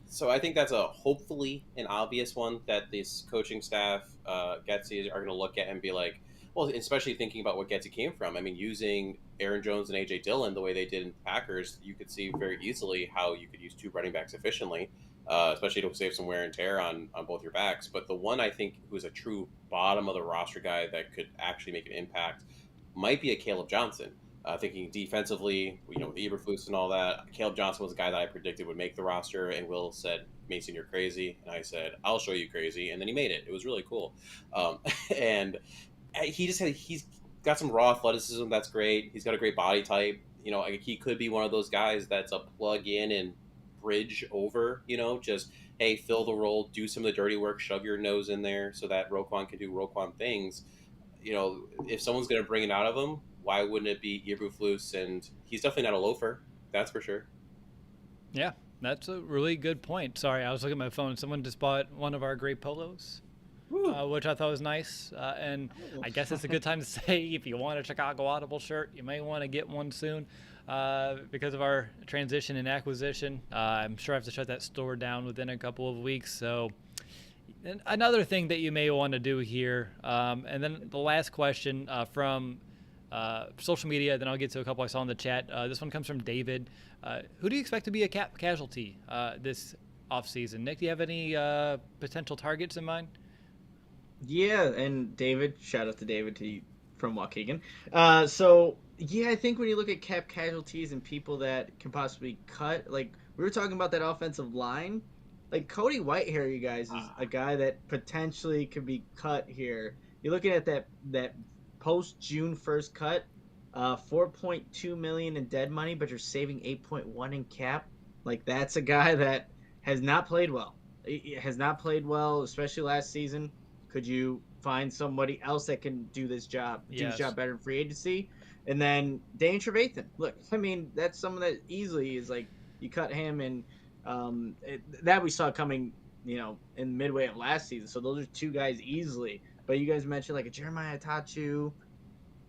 So I think that's hopefully an obvious one that this coaching staff, Getsy, are going to look at and be like, well, especially thinking about what Getsy came from. I mean, using Aaron Jones and A.J. Dillon the way they did in Packers, you could see very easily how you could use two running backs efficiently, especially to save some wear and tear on both your backs. But the one I think who's a true bottom of the roster guy that could actually make an impact might be a Caleb Johnson. Thinking defensively, with Eberflus and all that, Caleb Johnson was a guy that I predicted would make the roster, and Will said, Mason, you're crazy. And I said, I'll show you crazy. And then he made it. It was really cool. And he's got some raw athleticism. That's great. He's got a great body type. He could be one of those guys that's a plug in and bridge over, just, hey, fill the role, do some of the dirty work, shove your nose in there so that Roquan can do Roquan things. If someone's going to bring it out of him, why wouldn't it be Eberflus? And he's definitely not a loafer. That's for sure. Yeah, that's a really good point. Sorry, I was looking at my phone. Someone just bought one of our great polos. Which I thought was nice. And I guess it's a good time to say, if you want a Chicago Audible shirt, you may want to get one soon because of our transition and acquisition. I'm sure I have to shut that store down within a couple of weeks. So another thing that you may want to do here, and then the last question from social media, then I'll get to a couple I saw in the chat. This one comes from David. Who do you expect to be a cap casualty this offseason? Nick, do you have any potential targets in mind? Yeah, and David, shout out to David from Waukegan. I think when you look at cap casualties and people that can possibly cut, like we were talking about that offensive line, like Cody Whitehair, you guys, is a guy that potentially could be cut here. You're looking at that post June 1st cut, $4.2 million in dead money, but you're saving $8.1 in cap. Like, that's a guy that has not played well. He has not played well, especially last season. Could you find somebody else that can do this job, do his job better in free agency? And then Dane Trevathan. Look, I mean, that's someone that easily is like, you cut him, and that we saw coming, in midway of last season. So those are two guys easily. But you guys mentioned like a Jeremiah Tachu.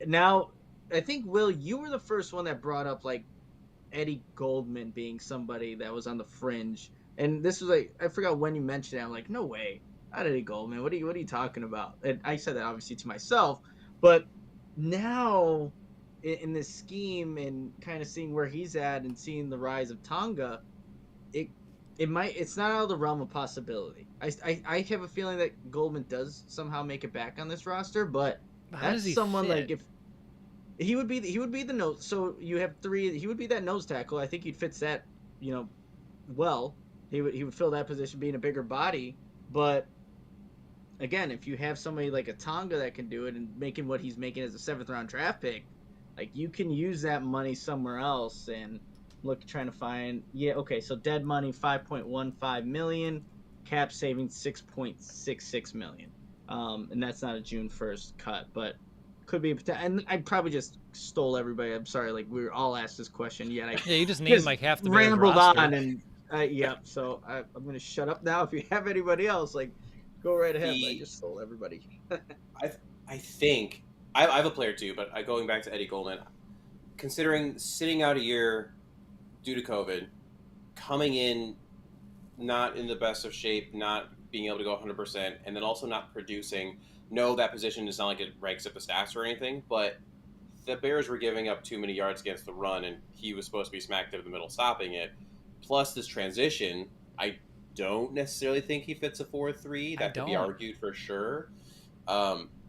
Now, I think, Will, you were the first one that brought up like Eddie Goldman being somebody that was on the fringe. And this was like, I forgot when you mentioned it. I'm like, no way. Not Eddie Goldman. What are you talking about? And I said that obviously to myself, but now in this scheme and kind of seeing where he's at and seeing the rise of Tonga, it's not out of the realm of possibility. I have a feeling that Goldman does somehow make it back on this roster, but that's someone fit? Like if he would be the nose. So you have three. He would be that nose tackle. I think he fits that, well. He would fill that position being a bigger body, but again, if you have somebody like a Tonga that can do it and making what he's making as a seventh round draft pick, like you can use that money somewhere else and look trying to find okay, so dead money 5.15 million, cap saving 6.66 million. And that's not a June 1st cut, but could be and I probably just stole everybody. I'm sorry, like we were all asked this question, yet I Yeah, you just named just like half the Bears rambled roster. on and yep. So I'm gonna shut up now. If you have anybody else, like go right ahead. But I The just stole everybody. I I think I have a player too, but going back to Eddie Goldman, considering sitting out a year due to COVID, coming in not in the best of shape, not being able to go 100%, and then also not producing. No, that position is not like it ranks up the stats or anything, but the Bears were giving up too many yards against the run, and he was supposed to be smack dab in the middle, stopping it. Plus, this transition, I don't necessarily think he fits a 4-3. I That could be don't. argued for sure.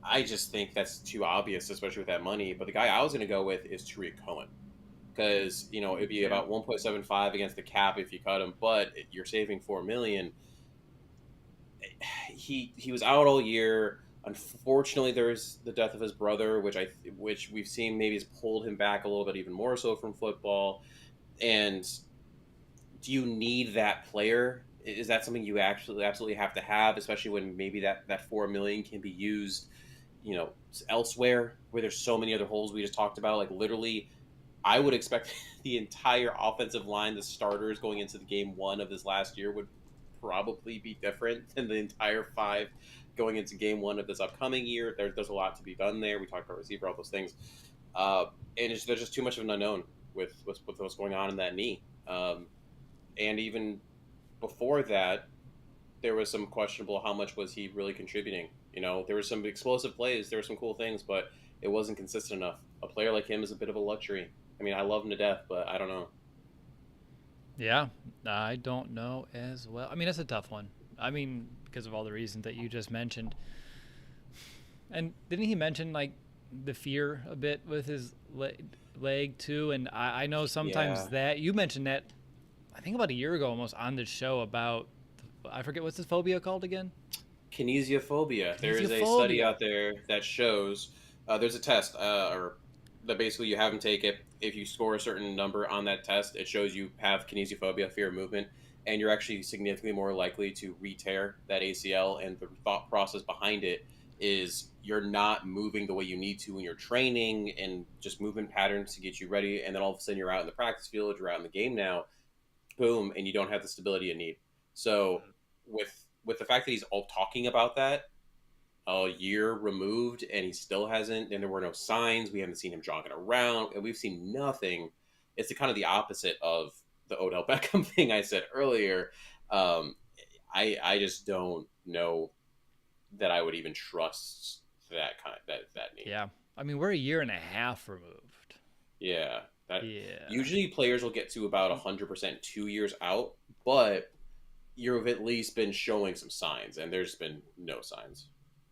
I just think that's too obvious, especially with that money. But the guy I was going to go with is Tariq Cohen because it'd be Yeah. about 1.75 against the cap if you cut him, but you're saving 4 million. He was out all year. Unfortunately, there's the death of his brother, which we've seen maybe has pulled him back a little bit, even more so from football. And do you need that player? Is that something you actually absolutely have to have, especially when maybe that 4 million can be used, elsewhere where there's so many other holes we just talked about. Like literally, I would expect the entire offensive line, the starters going into the game one of this last year would probably be different than the entire five going into game one of this upcoming year. There's a lot to be done there. We talked about receiver, all those things. And there's just too much of an unknown with what's going on in that knee. And even before that, there was some questionable how much was he really contributing. There were some explosive plays, there were some cool things, but it wasn't consistent enough. A player like him is a bit of a luxury. I mean, I love him to death, but I don't know. Yeah, I don't know as well. I mean, it's a tough one. I mean, because of all the reasons that you just mentioned. And didn't he mention like the fear a bit with his leg too? And I know sometimes Yeah, that you mentioned that I think about a year ago almost on this show about I forget what's this phobia called again. kinesiophobia. There is a study Kinesiophobia. out there that shows there's a test, or that basically you have them take it. If you score a certain number on that test, it shows you have kinesiophobia, fear of movement, and you're actually significantly more likely to re-tear that ACL. And the thought process behind it is you're not moving the way you need to when you're training and just movement patterns to get you ready. And then all of a sudden you're out in the practice field, you're out in the game now, boom, and you don't have the stability you need. So with the fact that he's all talking about that a year removed and he still hasn't, and there were no signs, we haven't seen him jogging around, and we've seen nothing. It's the kind of the opposite of the Odell Beckham thing I said earlier. Um, I just don't know that I would even trust that knee. Yeah. I mean, we're a year and a half removed. Yeah, that Yeah. usually players will get to about 100% 2 years out, but you've at least been showing some signs, and there's been no signs.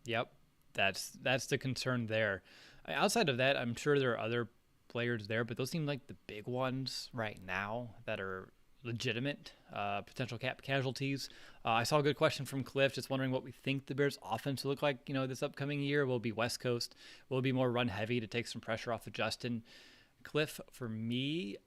Yep. That's the concern there. Outside of that, I'm sure there are other players there, but those seem like the big ones right now that are legitimate potential cap casualties. I saw a good question from Cliff, just wondering what we think the Bears' offense will look like. This upcoming year. Will it be West Coast? Will it be more run heavy to take some pressure off of Justin? Cliff, for me,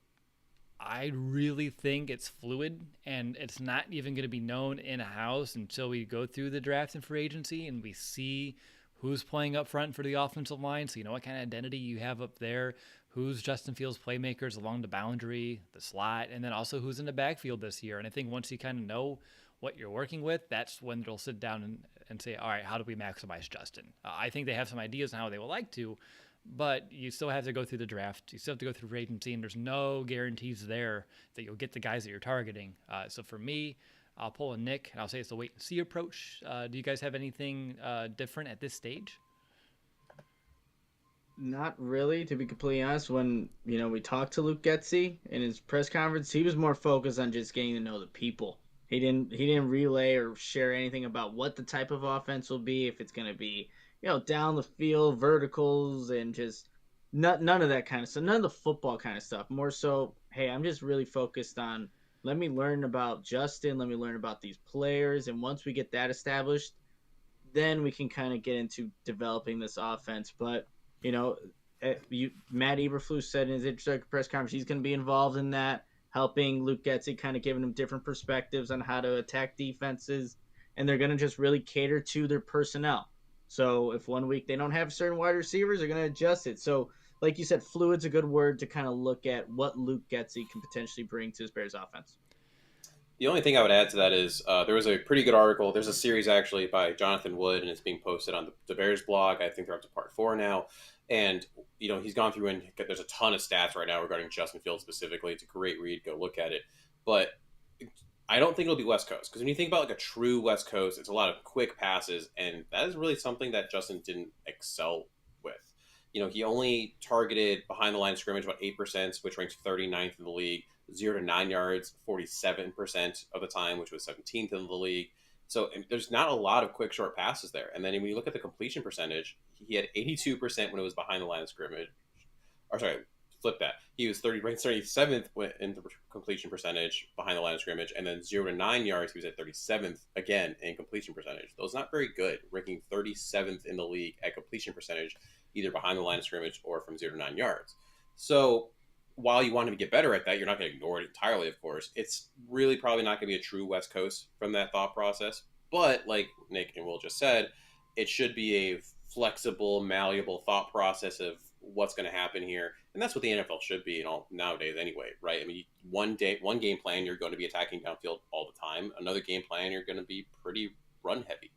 I really think it's fluid and it's not even going to be known in house until we go through the draft and free agency and we see who's playing up front for the offensive line. So you know what kind of identity you have up there, who's Justin Fields' playmakers along the boundary, the slot, and then also who's in the backfield this year. And I think once you kind of know what you're working with, that's when they'll sit down and say, all right, how do we maximize Justin? I think they have some ideas on how they would like to, but you still have to go through the draft. You still have to go through free agency, and there's no guarantees there that you'll get the guys that you're targeting. So for me, I'll pull a Nick, and I'll say it's a wait and see approach. Do you guys have anything different at this stage? Not really, to be completely honest. When we talked to Luke Getzey in his press conference, he was more focused on just getting to know the people. He didn't relay or share anything about what the type of offense will be, if it's going to be down the field verticals and just none of that kind of stuff, none of the football kind of stuff. More so, hey, I'm just really focused on let me learn about Justin, let me learn about these players, and once we get that established, then we can kind of get into developing this offense. But you know, Matt Eberflus said in his introductory press conference he's going to be involved in that, helping Luke Getzey, kind of giving him different perspectives on how to attack defenses, and they're going to just really cater to their personnel. So if one week they don't have certain wide receivers, they're going to adjust it. So like you said, fluid's a good word to kind of look at what Luke Getzey can potentially bring to his Bears offense. The only thing I would add to that is there was a pretty good article. There's a series actually by Jonathan Wood, and it's being posted on the Bears blog. I think they're up to part 4 now. And, he's gone through and there's a ton of stats right now regarding Justin Fields specifically. It's a great read. Go look at it. But I don't think it'll be West Coast, because when you think about like a true West Coast, it's a lot of quick passes, and that is really something that Justin didn't excel with. He only targeted behind the line of scrimmage about 8%, which ranks 39th in the league. 0 to 9 yards, 47% of the time, which was 17th in the league. So there's not a lot of quick, short passes there. And then when you look at the completion percentage, he had 82% when it was behind the line of scrimmage. Or sorry, flip that. He was ranked 37th in the completion percentage behind the line of scrimmage, and then 0 to 9 yards, he was at 37th again in completion percentage. Those not very good, ranking 37th in the league at completion percentage, either behind the line of scrimmage or from 0 to 9 yards. So while you want him to get better at that, you're not going to ignore it entirely, of course. It's really probably not going to be a true West Coast from that thought process. But like Nick and Will just said, it should be a flexible, malleable thought process of what's going to happen here. And that's what the NFL should be nowadays anyway, right? I mean, one game plan, you're going to be attacking downfield all the time. Another game plan, you're going to be pretty run heavy.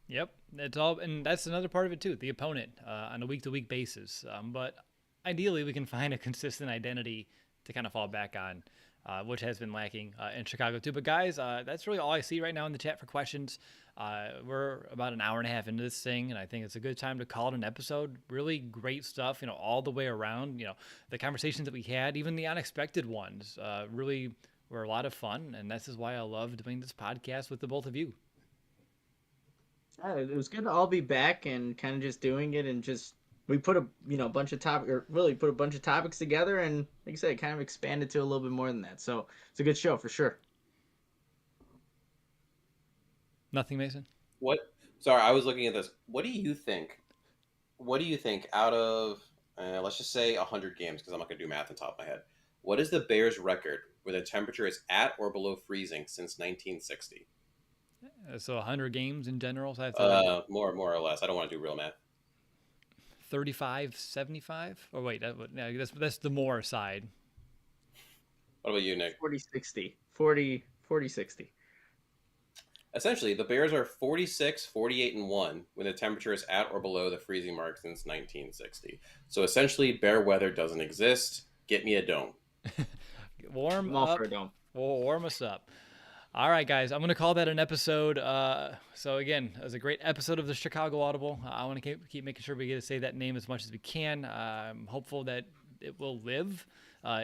Yep, it's all, and that's another part of it too, the opponent on a week-to-week basis. But ideally, we can find a consistent identity to kind of fall back on, which has been lacking in Chicago too. But guys, that's really all I see right now in the chat for questions. We're about an hour and a half into this thing, and I think it's a good time to call it an episode. Really great stuff, all the way around. The conversations that we had, even the unexpected ones, really were a lot of fun, and this is why I love doing this podcast with the both of you. It was good to all be back and kind of just doing it, and just we put a bunch of topics together, and like I said, it kind of expanded to a little bit more than that. So it's a good show for sure. Nothing, Mason? What? Sorry, I was looking at this. What do you think? What do you think out of let's just say 100 games, because I'm not going to do math on top of my head. What is the Bears' record where the temperature is at or below freezing since 1960? So 100 games in general. So that's more or less. I don't want to do real math. 35, 75? Or wait, that's the more side. What about you, Nick? 40-60. 40-60. Essentially, the Bears are 46, 48-1 when the temperature is at or below the freezing mark since 1960. So essentially, bear weather doesn't exist. Get me a dome. Warm up. For a dome. Warm us up. All right, guys, I'm going to call that an episode. So, again, it was a great episode of the Chicago Audible. I want to keep making sure we get to say that name as much as we can. I'm hopeful that it will live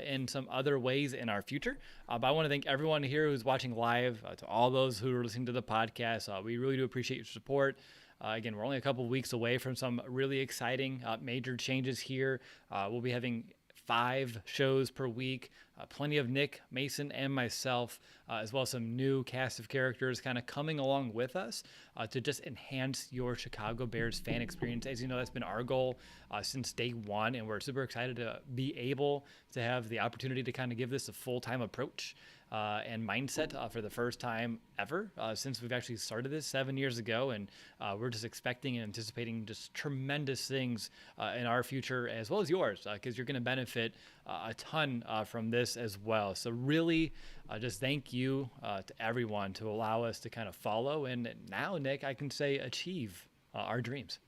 in some other ways in our future. But I want to thank everyone here who's watching live, to all those who are listening to the podcast. We really do appreciate your support. Again, we're only a couple of weeks away from some really exciting major changes here. We'll be having 5 shows per week, plenty of Nick, Mason, and myself, as well as some new cast of characters kind of coming along with us to just enhance your Chicago Bears fan experience. As you know, that's been our goal since day one, and we're super excited to be able to have the opportunity to kind of give this a full-time approach and mindset for the first time ever since we've actually started this 7 years ago. And we're just expecting and anticipating just tremendous things in our future as well as yours, because you're going to benefit a ton from this as well. So really just thank you to everyone to allow us to kind of follow. And now, Nick, I can say achieve our dreams.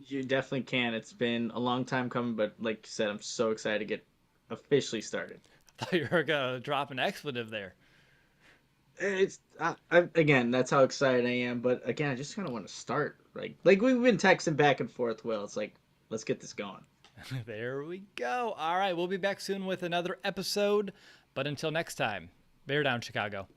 You definitely can. It's been a long time coming, but like you said, I'm so excited to get officially started. I thought you were going to drop an expletive there. It's again, that's how excited I am. But again, I just kind of want to start. Like we've been texting back and forth. Will, it's like, let's get this going. There we go. All right, we'll be back soon with another episode. But until next time, bear down, Chicago.